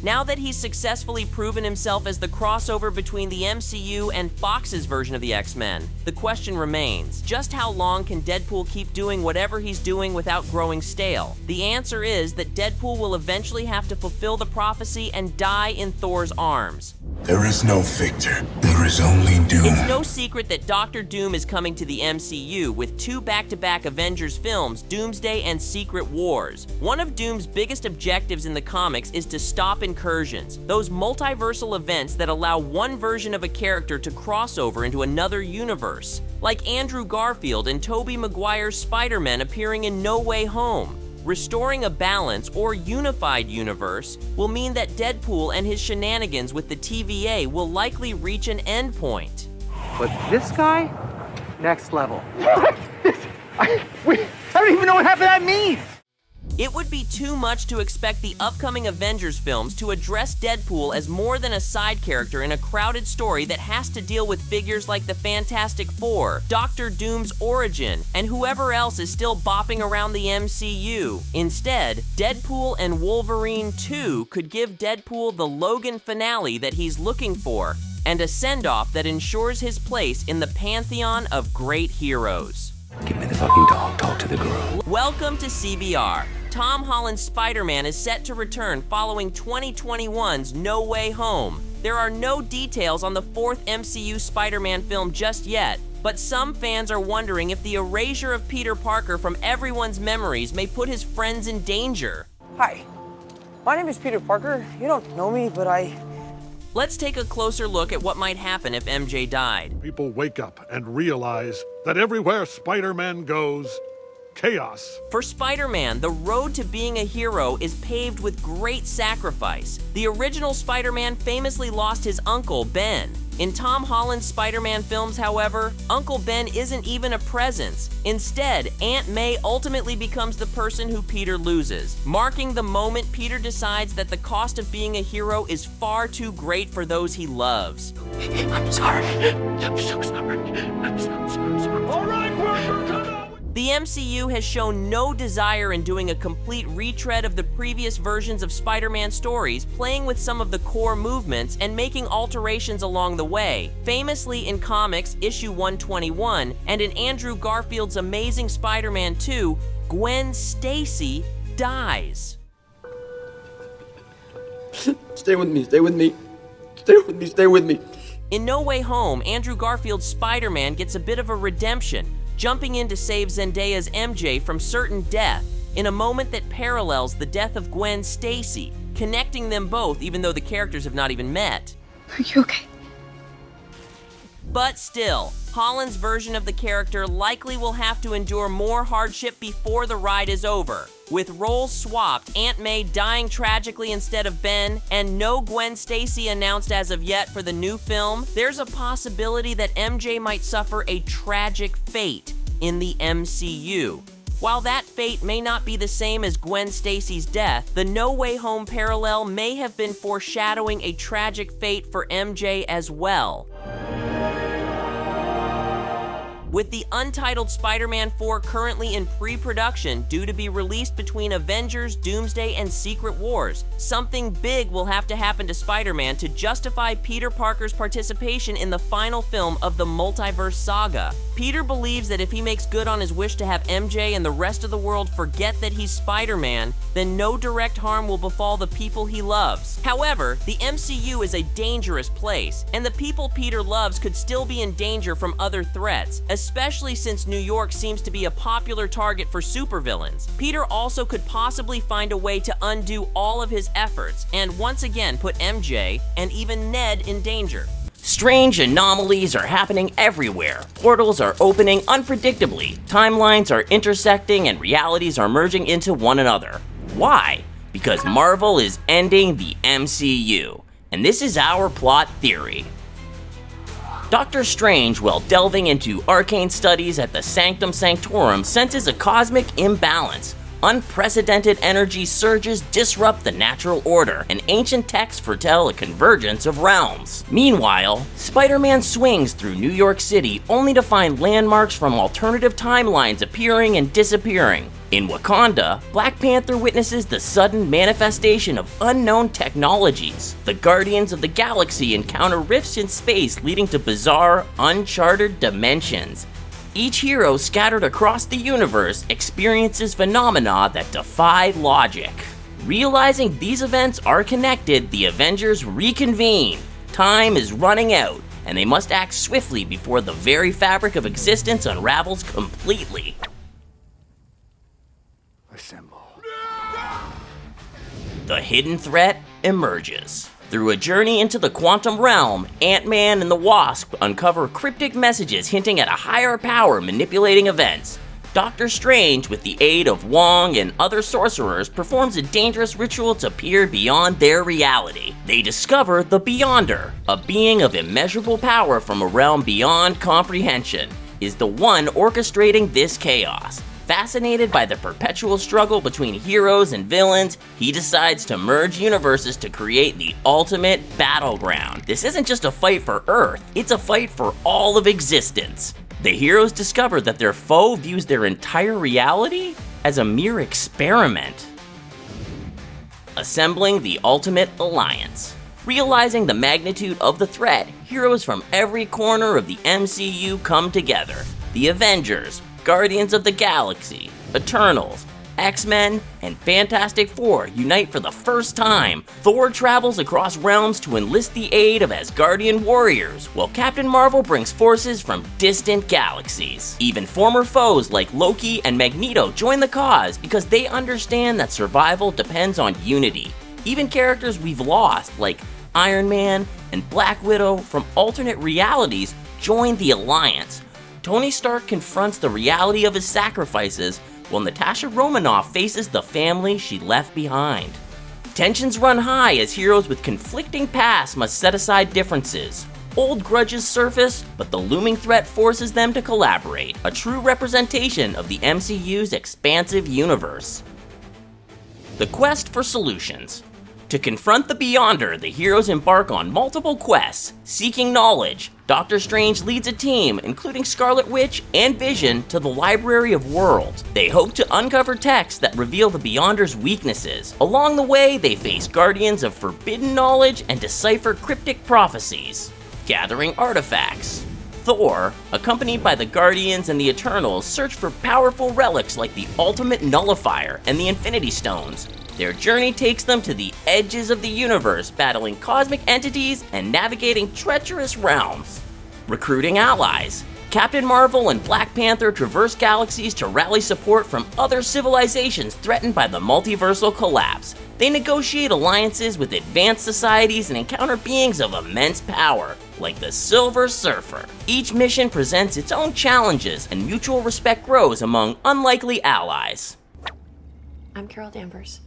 [SPEAKER 1] Now that he's successfully proven himself as the crossover between the MCU and Fox's version of the X-Men, the question remains, just how long can Deadpool keep doing whatever he's doing without growing stale? The answer is that Deadpool will eventually have to fulfill the prophecy and die in Thor's arms.
[SPEAKER 6] There is no victor. There is only doom.
[SPEAKER 1] It's no secret that Doctor Doom is coming to the MCU with 2 back-to-back Avengers films, Doomsday and Secret Wars. One of Doom's biggest objectives in the comics is to stop incursions, those multiversal events that allow one version of a character to cross over into another universe, like Andrew Garfield and Tobey Maguire's Spider-Man appearing in No Way Home. Restoring a balance or unified universe will mean that Deadpool and his shenanigans with the TVA will likely reach an endpoint.
[SPEAKER 14] But this guy, next level. What? I don't even know what half of that means.
[SPEAKER 1] It would be too much to expect the upcoming Avengers films to address Deadpool as more than a side character in a crowded story that has to deal with figures like the Fantastic Four, Doctor Doom's origin, and whoever else is still bopping around the MCU. Instead, Deadpool and Wolverine 2 could give Deadpool the Logan finale that he's looking for, and a send-off that ensures his place in the pantheon of great heroes.
[SPEAKER 15] Give me the fucking dog, talk to the girl.
[SPEAKER 1] Welcome to CBR. Tom Holland's Spider-Man is set to return following 2021's No Way Home. There are no details on the 4th MCU Spider-Man film just yet, but some fans are wondering if the erasure of Peter Parker from everyone's memories may put his friends in danger.
[SPEAKER 14] Hi, my name is Peter Parker. You don't know me, but
[SPEAKER 1] Let's take a closer look at what might happen if MJ died.
[SPEAKER 2] People wake up and realize that everywhere Spider-Man goes, chaos.
[SPEAKER 1] For Spider-Man, the road to being a hero is paved with great sacrifice. The original Spider-Man famously lost his uncle, Ben. In Tom Holland's Spider-Man films, however, Uncle Ben isn't even a presence. Instead, Aunt May ultimately becomes the person who Peter loses, marking the moment Peter decides that the cost of being a hero is far too great for those he loves.
[SPEAKER 14] I'm sorry. I'm so sorry. I'm so sorry.
[SPEAKER 2] All right, Parker, come on!
[SPEAKER 1] The MCU has shown no desire in doing a complete retread of the previous versions of Spider-Man stories, playing with some of the core movements and making alterations along the way. Famously in comics, issue 121, and in Andrew Garfield's Amazing Spider-Man 2, Gwen Stacy dies.
[SPEAKER 14] Stay with me, stay with me. Stay with me, stay with me.
[SPEAKER 1] In No Way Home, Andrew Garfield's Spider-Man gets a bit of a redemption, jumping in to save Zendaya's MJ from certain death, in a moment that parallels the death of Gwen Stacy, connecting them both even though the characters have not even met.
[SPEAKER 13] Are you okay?
[SPEAKER 1] But still, Holland's version of the character likely will have to endure more hardship before the ride is over. With roles swapped, Aunt May dying tragically instead of Ben, and no Gwen Stacy announced as of yet for the new film, there's a possibility that MJ might suffer a tragic fate in the MCU. While that fate may not be the same as Gwen Stacy's death, the No Way Home parallel may have been foreshadowing a tragic fate for MJ as well. With the untitled Spider-Man 4 currently in pre-production due to be released between Avengers, Doomsday, and Secret Wars, something big will have to happen to Spider-Man to justify Peter Parker's participation in the final film of the multiverse saga. Peter believes that if he makes good on his wish to have MJ and the rest of the world forget that he's Spider-Man, then no direct harm will befall the people he loves. However, the MCU is a dangerous place, and the people Peter loves could still be in danger from other threats, especially since New York seems to be a popular target for supervillains. Peter also could possibly find a way to undo all of his efforts, and once again put MJ and even Ned in danger.
[SPEAKER 9] Strange anomalies are happening everywhere. Portals are opening unpredictably, timelines are intersecting, and realities are merging into one another. Why? Because Marvel is ending the MCU, and this is our plot theory. Doctor Strange, while delving into arcane studies at the Sanctum Sanctorum, senses a cosmic imbalance. Unprecedented energy surges disrupt the natural order, and ancient texts foretell a convergence of realms. Meanwhile, Spider-Man swings through New York City only to find landmarks from alternative timelines appearing and disappearing. In Wakanda, Black Panther witnesses the sudden manifestation of unknown technologies. The Guardians of the Galaxy encounter rifts in space leading to bizarre, uncharted dimensions. Each hero scattered across the universe experiences phenomena that defy logic. Realizing these events are connected, the Avengers reconvene. Time is running out, and they must act swiftly before the very fabric of existence unravels completely.
[SPEAKER 15] Assemble.
[SPEAKER 9] The hidden threat emerges. Through a journey into the quantum realm, Ant-Man and the Wasp uncover cryptic messages hinting at a higher power manipulating events. Doctor Strange, with the aid of Wong and other sorcerers, performs a dangerous ritual to peer beyond their reality. They discover the Beyonder, a being of immeasurable power from a realm beyond comprehension, is the one orchestrating this chaos. Fascinated by the perpetual struggle between heroes and villains, he decides to merge universes to create the ultimate battleground. This isn't just a fight for Earth, it's a fight for all of existence. The heroes discover that their foe views their entire reality as a mere experiment. Assembling the ultimate alliance. Realizing the magnitude of the threat, heroes from every corner of the MCU come together. The Avengers, Guardians of the Galaxy, Eternals, X-Men, and Fantastic Four unite for the first time. Thor travels across realms to enlist the aid of Asgardian warriors, while Captain Marvel brings forces from distant galaxies. Even former foes like Loki and Magneto join the cause because they understand that survival depends on unity. Even characters we've lost, like Iron Man and Black Widow from alternate realities, join the alliance. Tony Stark confronts the reality of his sacrifices, while Natasha Romanoff faces the family she left behind. Tensions run high as heroes with conflicting pasts must set aside differences. Old grudges surface, but the looming threat forces them to collaborate, a true representation of the MCU's expansive universe. The quest for solutions. To confront the Beyonder, the heroes embark on multiple quests, seeking knowledge. Doctor Strange leads a team, including Scarlet Witch and Vision, to the Library of Worlds. They hope to uncover texts that reveal the Beyonder's weaknesses. Along the way, they face guardians of forbidden knowledge and decipher cryptic prophecies. Gathering artifacts. Thor, accompanied by the Guardians and the Eternals, search for powerful relics like the Ultimate Nullifier and the Infinity Stones. Their journey takes them to the edges of the universe, battling cosmic entities and navigating treacherous realms. Recruiting allies. Captain Marvel and Black Panther traverse galaxies to rally support from other civilizations threatened by the multiversal collapse. They negotiate alliances with advanced societies and encounter beings of immense power, like the Silver Surfer. Each mission presents its own challenges, and mutual respect grows among unlikely allies.
[SPEAKER 5] I'm Carol Danvers.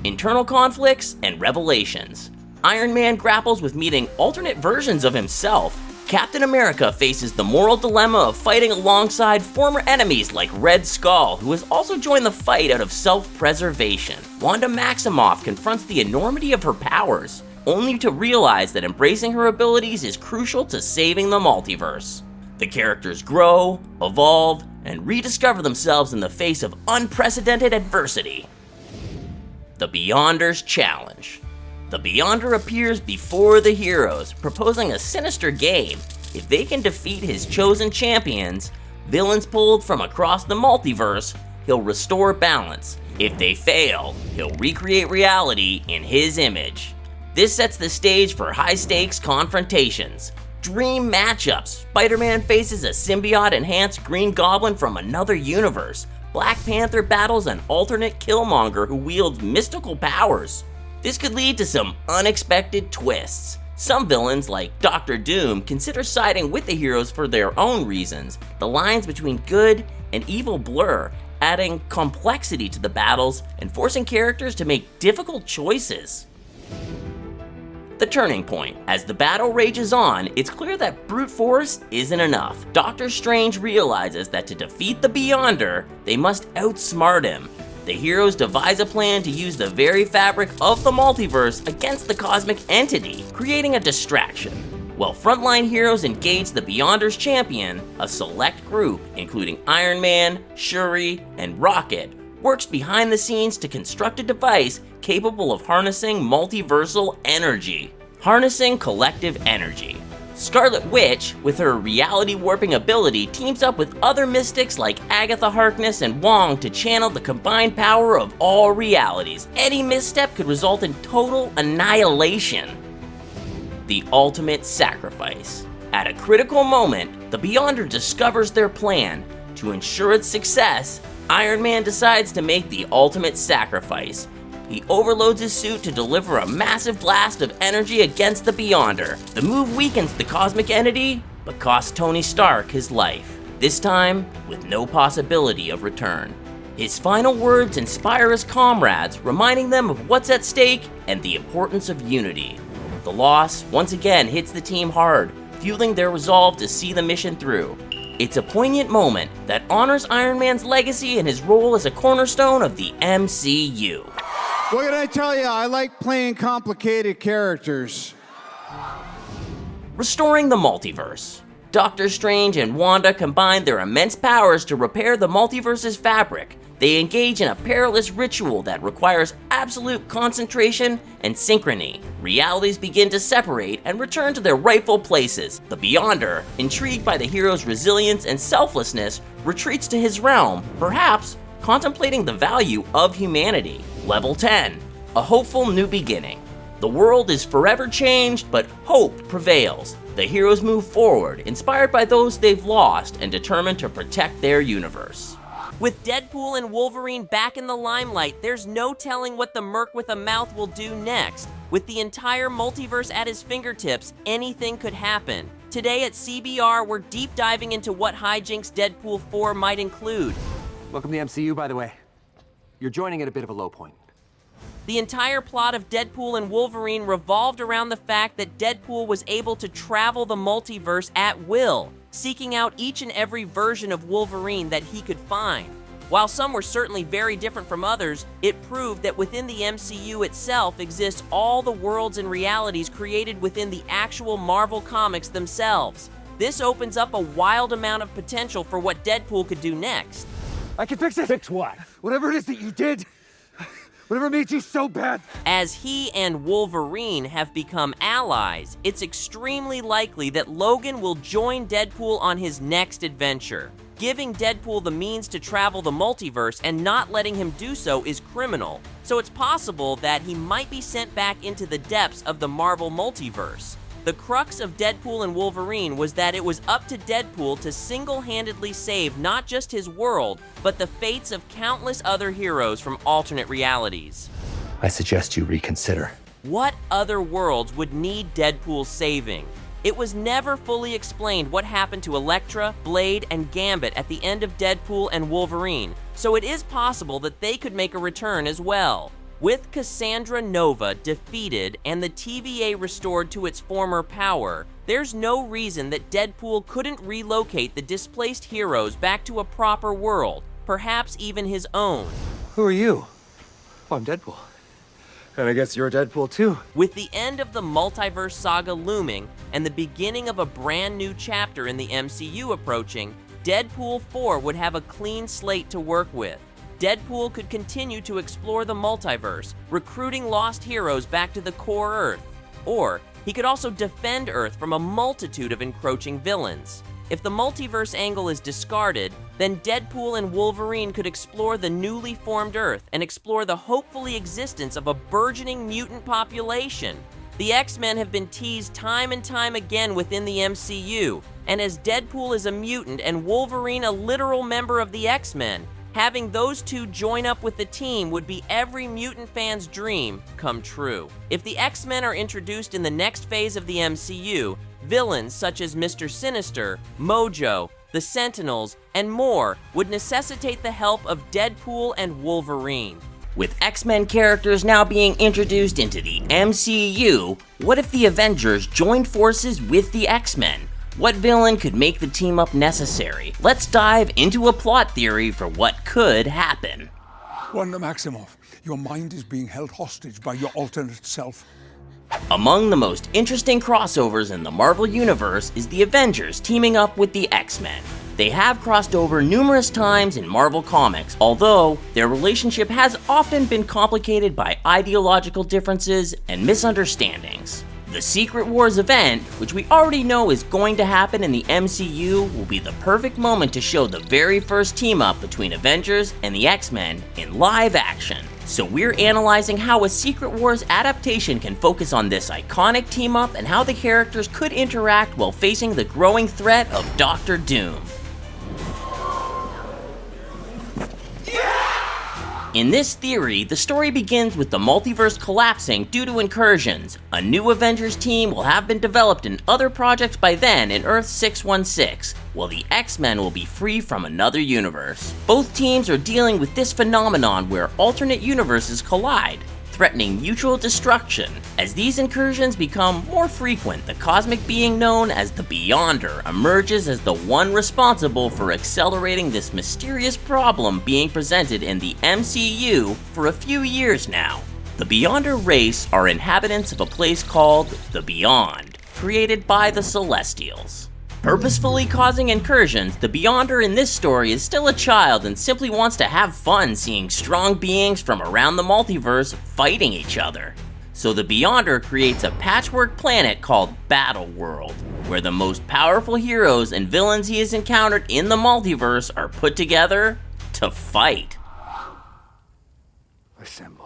[SPEAKER 9] Internal conflicts and revelations. Iron Man grapples with meeting alternate versions of himself. Captain America faces the moral dilemma of fighting alongside former enemies like Red Skull, who has also joined the fight out of self-preservation. Wanda Maximoff confronts the enormity of her powers, only to realize that embracing her abilities is crucial to saving the multiverse. The characters grow, evolve, and rediscover themselves in the face of unprecedented adversity. The Beyonder's Challenge. The Beyonder appears before the heroes, proposing a sinister game. If they can defeat his chosen champions, villains pulled from across the multiverse, he'll restore balance. If they fail, he'll recreate reality in his image. This sets the stage for high-stakes confrontations. Dream matchups. Spider-Man faces a symbiote-enhanced Green Goblin from another universe. Black Panther battles an alternate Killmonger who wields mystical powers. This could lead to some unexpected twists. Some villains, like Dr. Doom, consider siding with the heroes for their own reasons. The lines between good and evil blur, adding complexity to the battles and forcing characters to make difficult choices. The turning point. As the battle rages on, it's clear that brute force isn't enough. Doctor Strange realizes that to defeat the Beyonder, they must outsmart him. The heroes devise a plan to use the very fabric of the multiverse against the cosmic entity, creating a distraction. While frontline heroes engage the Beyonder's champion, a select group, including Iron Man, Shuri, and Rocket, works behind the scenes to construct a device capable of harnessing multiversal energy. Harnessing collective energy. Scarlet Witch, with her reality warping ability, teams up with other mystics like Agatha Harkness and Wong to channel the combined power of all realities. Any misstep could result in total annihilation. The ultimate sacrifice. At a critical moment, the Beyonder discovers their plan. To ensure its success, Iron Man decides to make the ultimate sacrifice. He overloads his suit to deliver a massive blast of energy against the Beyonder. The move weakens the cosmic entity, but costs Tony Stark his life, this time with no possibility of return. His final words inspire his comrades, reminding them of what's at stake and the importance of unity. The loss once again hits the team hard, fueling their resolve to see the mission through. It's a poignant moment that honors Iron Man's legacy and his role as a cornerstone of the MCU.
[SPEAKER 16] What can I tell you? I like playing complicated characters.
[SPEAKER 9] Restoring the multiverse. Doctor Strange and Wanda combine their immense powers to repair the multiverse's fabric. They engage in a perilous ritual that requires absolute concentration and synchrony. Realities begin to separate and return to their rightful places. The Beyonder, intrigued by the hero's resilience and selflessness, retreats to his realm, perhaps contemplating the value of humanity. Level 10. A hopeful new beginning. The world is forever changed, but hope prevails. The heroes move forward, inspired by those they've lost and determined to protect their universe.
[SPEAKER 1] With Deadpool and Wolverine back in the limelight, there's no telling what the Merc with a Mouth will do next. With the entire multiverse at his fingertips, anything could happen. Today at CBR, we're deep diving into what hijinks Deadpool 4 might include.
[SPEAKER 15] Welcome to the MCU, by the way. You're joining at a bit of a low point.
[SPEAKER 1] The entire plot of Deadpool and Wolverine revolved around the fact that Deadpool was able to travel the multiverse at will, seeking out each and every version of Wolverine that he could find. While some were certainly very different from others, it proved that within the MCU itself exists all the worlds and realities created within the actual Marvel comics themselves. This opens up a wild amount of potential for what Deadpool could do next.
[SPEAKER 15] I can fix it!
[SPEAKER 14] Fix what?
[SPEAKER 15] Whatever it is that you did! Whatever made you so bad!
[SPEAKER 1] As he and Wolverine have become allies, it's extremely likely that Logan will join Deadpool on his next adventure. Giving Deadpool the means to travel the multiverse and not letting him do so is criminal, so it's possible that he might be sent back into the depths of the Marvel multiverse. The crux of Deadpool and Wolverine was that it was up to Deadpool to single-handedly save not just his world, but the fates of countless other heroes from alternate realities.
[SPEAKER 15] I suggest you reconsider.
[SPEAKER 1] What other worlds would need Deadpool saving? It was never fully explained what happened to Elektra, Blade, and Gambit at the end of Deadpool and Wolverine, so it is possible that they could make a return as well. With Cassandra Nova defeated and the TVA restored to its former power, there's no reason that Deadpool couldn't relocate the displaced heroes back to a proper world, perhaps even his own.
[SPEAKER 15] Who are you? Oh, I'm Deadpool. And I guess you're Deadpool too.
[SPEAKER 1] With the end of the multiverse saga looming and the beginning of a brand new chapter in the MCU approaching, Deadpool 4 would have a clean slate to work with. Deadpool could continue to explore the multiverse, recruiting lost heroes back to the core Earth. Or He could also defend Earth from a multitude of encroaching villains. If the multiverse angle is discarded, then Deadpool and Wolverine could explore the newly formed Earth and explore the hopefully existence of a burgeoning mutant population. The X-Men have been teased time and time again within the MCU, and as Deadpool is a mutant and Wolverine a literal member of the X-Men, having those two join up with the team would be every mutant fan's dream come true. If the X-Men are introduced in the next phase of the MCU, villains such as Mr. Sinister, Mojo, the Sentinels, and more would necessitate the help of Deadpool and Wolverine.
[SPEAKER 9] With X-Men characters now being introduced into the MCU, what if the Avengers joined forces with the X-Men? What villain could make the team up necessary? Let's dive into a plot theory for what could happen.
[SPEAKER 17] Wanda Maximoff, your mind is being held hostage by your alternate self.
[SPEAKER 9] Among the most interesting crossovers in the Marvel Universe is the Avengers teaming up with the X-Men. They have crossed over numerous times in Marvel Comics, although their relationship has often been complicated by ideological differences and misunderstandings. The Secret Wars event, which we already know is going to happen in the MCU, will be the perfect moment to show the very first team-up between Avengers and the X-Men in live action. So we're analyzing how a Secret Wars adaptation can focus on this iconic team-up and how the characters could interact while facing the growing threat of Doctor Doom. In this theory, the story begins with the multiverse collapsing due to incursions. A new Avengers team will have been developed in other projects by then in Earth 616, while the X-Men will be free from another universe. Both teams are dealing with this phenomenon where alternate universes collide, threatening mutual destruction. As these incursions become more frequent, the cosmic being known as the Beyonder emerges as the one responsible for accelerating this mysterious problem being presented in the MCU for a few years now. The Beyonder race are inhabitants of a place called the Beyond, created by the Celestials. Purposefully causing incursions, the Beyonder in this story is still a child and simply wants to have fun seeing strong beings from around the multiverse fighting each other. So the Beyonder creates a patchwork planet called Battle World, where the most powerful heroes and villains he has encountered in the multiverse are put together to fight.
[SPEAKER 17] Assemble.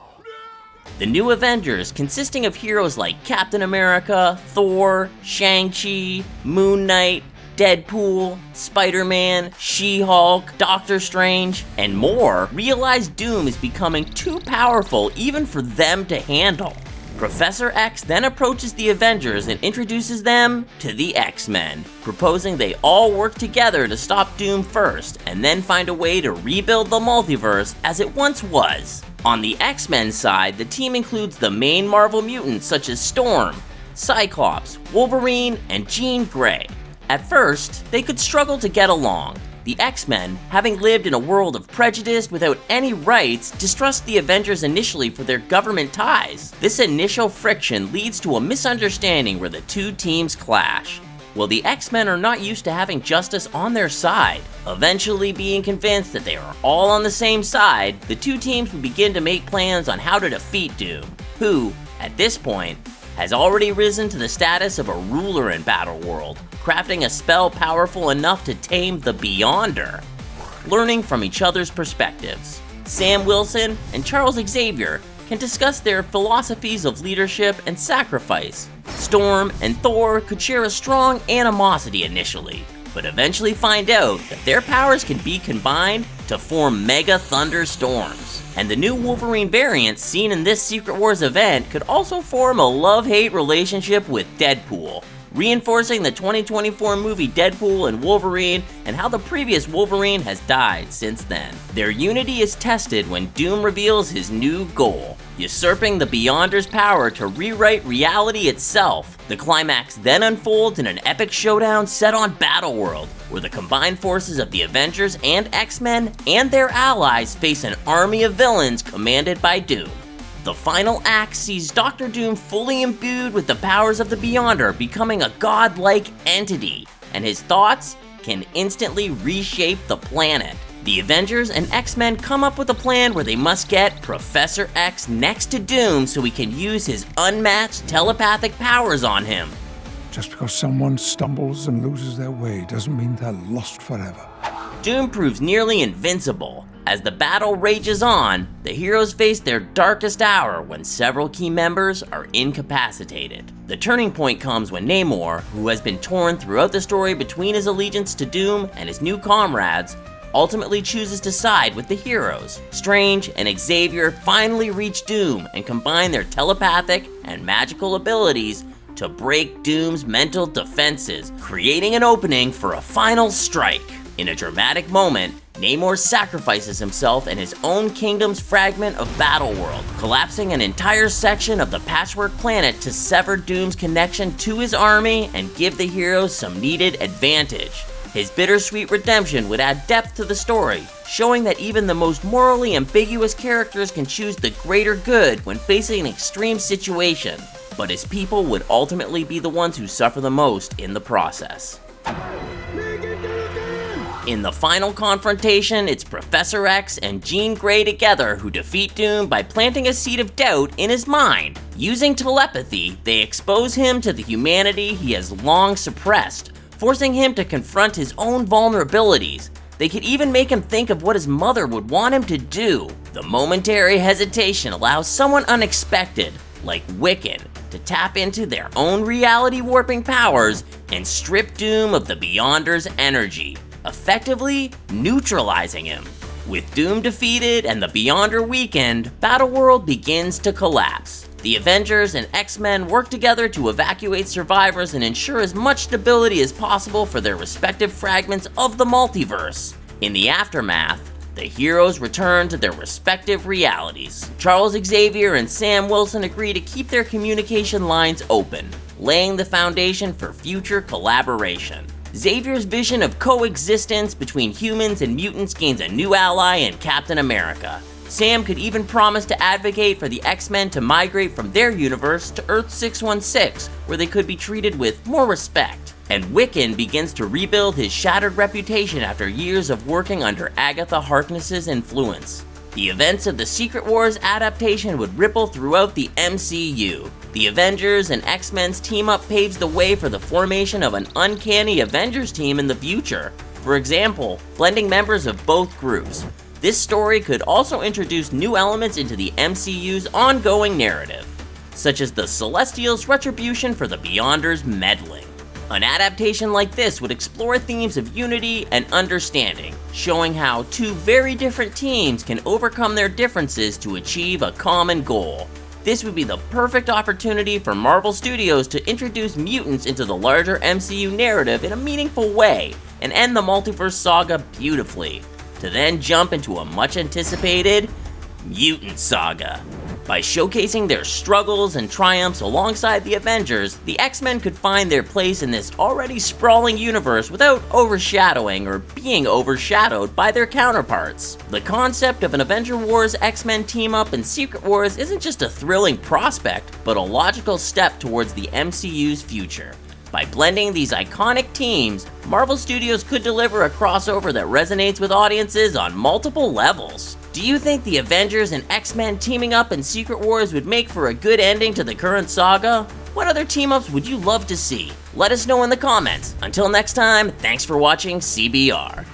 [SPEAKER 9] The new Avengers, consisting of heroes like Captain America, Thor, Shang-Chi, Moon Knight, Deadpool, Spider-Man, She-Hulk, Doctor Strange, and more, realize Doom is becoming too powerful even for them to handle. Professor X then approaches the Avengers and introduces them to the X-Men, proposing they all work together to stop Doom first, and then find a way to rebuild the multiverse as it once was. On the X-Men side, the team includes the main Marvel mutants such as Storm, Cyclops, Wolverine, and Jean Grey. At first, they could struggle to get along. The X-Men, having lived in a world of prejudice without any rights, distrust the Avengers initially for their government ties. This initial friction leads to a misunderstanding where the two teams clash. Well, the X-Men are not used to having justice on their side. Eventually being convinced that they are all on the same side, the two teams will begin to make plans on how to defeat Doom, who, at this point, has already risen to the status of a ruler in Battle World, crafting a spell powerful enough to tame the Beyonder. Learning from each other's perspectives, Sam Wilson and Charles Xavier can discuss their philosophies of leadership and sacrifice. Storm and Thor could share a strong animosity initially, but eventually find out that their powers can be combined to form mega thunderstorms. And the new Wolverine variants seen in this Secret Wars event could also form a love-hate relationship with Deadpool, reinforcing the 2024 movie Deadpool and Wolverine and how the previous Wolverine has died since then. Their unity is tested when Doom reveals his new goal, usurping the Beyonder's power to rewrite reality itself. The climax then unfolds in an epic showdown set on Battle World, where the combined forces of the Avengers and X-Men and their allies face an army of villains commanded by Doom. The final act sees Doctor Doom fully imbued with the powers of the Beyonder, becoming a godlike entity, and his thoughts can instantly reshape the planet. The Avengers and X-Men come up with a plan where they must get Professor X next to Doom so he can use his unmatched telepathic powers on him.
[SPEAKER 17] Just because someone stumbles and loses their way doesn't mean they're lost forever.
[SPEAKER 9] Doom proves nearly invincible. As the battle rages on, the heroes face their darkest hour when several key members are incapacitated. The turning point comes when Namor, who has been torn throughout the story between his allegiance to Doom and his new comrades, ultimately chooses to side with the heroes. Strange and Xavier finally reach Doom and combine their telepathic and magical abilities to break Doom's mental defenses, creating an opening for a final strike. In a dramatic moment, Namor sacrifices himself and his own kingdom's fragment of Battleworld, collapsing an entire section of the Patchwork Planet to sever Doom's connection to his army and give the heroes some needed advantage. His bittersweet redemption would add depth to the story, showing that even the most morally ambiguous characters can choose the greater good when facing an extreme situation, but his people would ultimately be the ones who suffer the most in the process. In the final confrontation, it's Professor X and Jean Grey together who defeat Doom by planting a seed of doubt in his mind. Using telepathy, they expose him to the humanity he has long suppressed, forcing him to confront his own vulnerabilities. They could even make him think of what his mother would want him to do. The momentary hesitation allows someone unexpected, like Wiccan, to tap into their own reality warping powers and strip Doom of the Beyonder's energy, effectively neutralizing him. With Doom defeated and the Beyonder weakened, Battleworld begins to collapse. The Avengers and X-Men work together to evacuate survivors and ensure as much stability as possible for their respective fragments of the multiverse. In the aftermath, the heroes return to their respective realities. Charles Xavier and Sam Wilson agree to keep their communication lines open, laying the foundation for future collaboration. Xavier's vision of coexistence between humans and mutants gains a new ally in Captain America. Sam could even promise to advocate for the X-Men to migrate from their universe to Earth 616, where they could be treated with more respect. And Wiccan begins to rebuild his shattered reputation after years of working under Agatha Harkness's influence. The events of the Secret Wars adaptation would ripple throughout the MCU. The Avengers and X-Men's team-up paves the way for the formation of an uncanny Avengers team in the future. For example, blending members of both groups. This story could also introduce new elements into the MCU's ongoing narrative, such as the Celestials' retribution for the Beyonders' meddling. An adaptation like this would explore themes of unity and understanding, showing how two very different teams can overcome their differences to achieve a common goal. This would be the perfect opportunity for Marvel Studios to introduce mutants into the larger MCU narrative in a meaningful way and end the multiverse saga beautifully, to then jump into a much-anticipated mutant saga. By showcasing their struggles and triumphs alongside the Avengers, the X-Men could find their place in this already sprawling universe without overshadowing or being overshadowed by their counterparts. The concept of an Avenger Wars X-Men team-up in Secret Wars isn't just a thrilling prospect, but a logical step towards the MCU's future. By blending these iconic teams, Marvel Studios could deliver a crossover that resonates with audiences on multiple levels. Do you think the Avengers and X-Men teaming up in Secret Wars would make for a good ending to the current saga? What other team-ups would you love to see? Let us know in the comments. Until next time, thanks for watching CBR.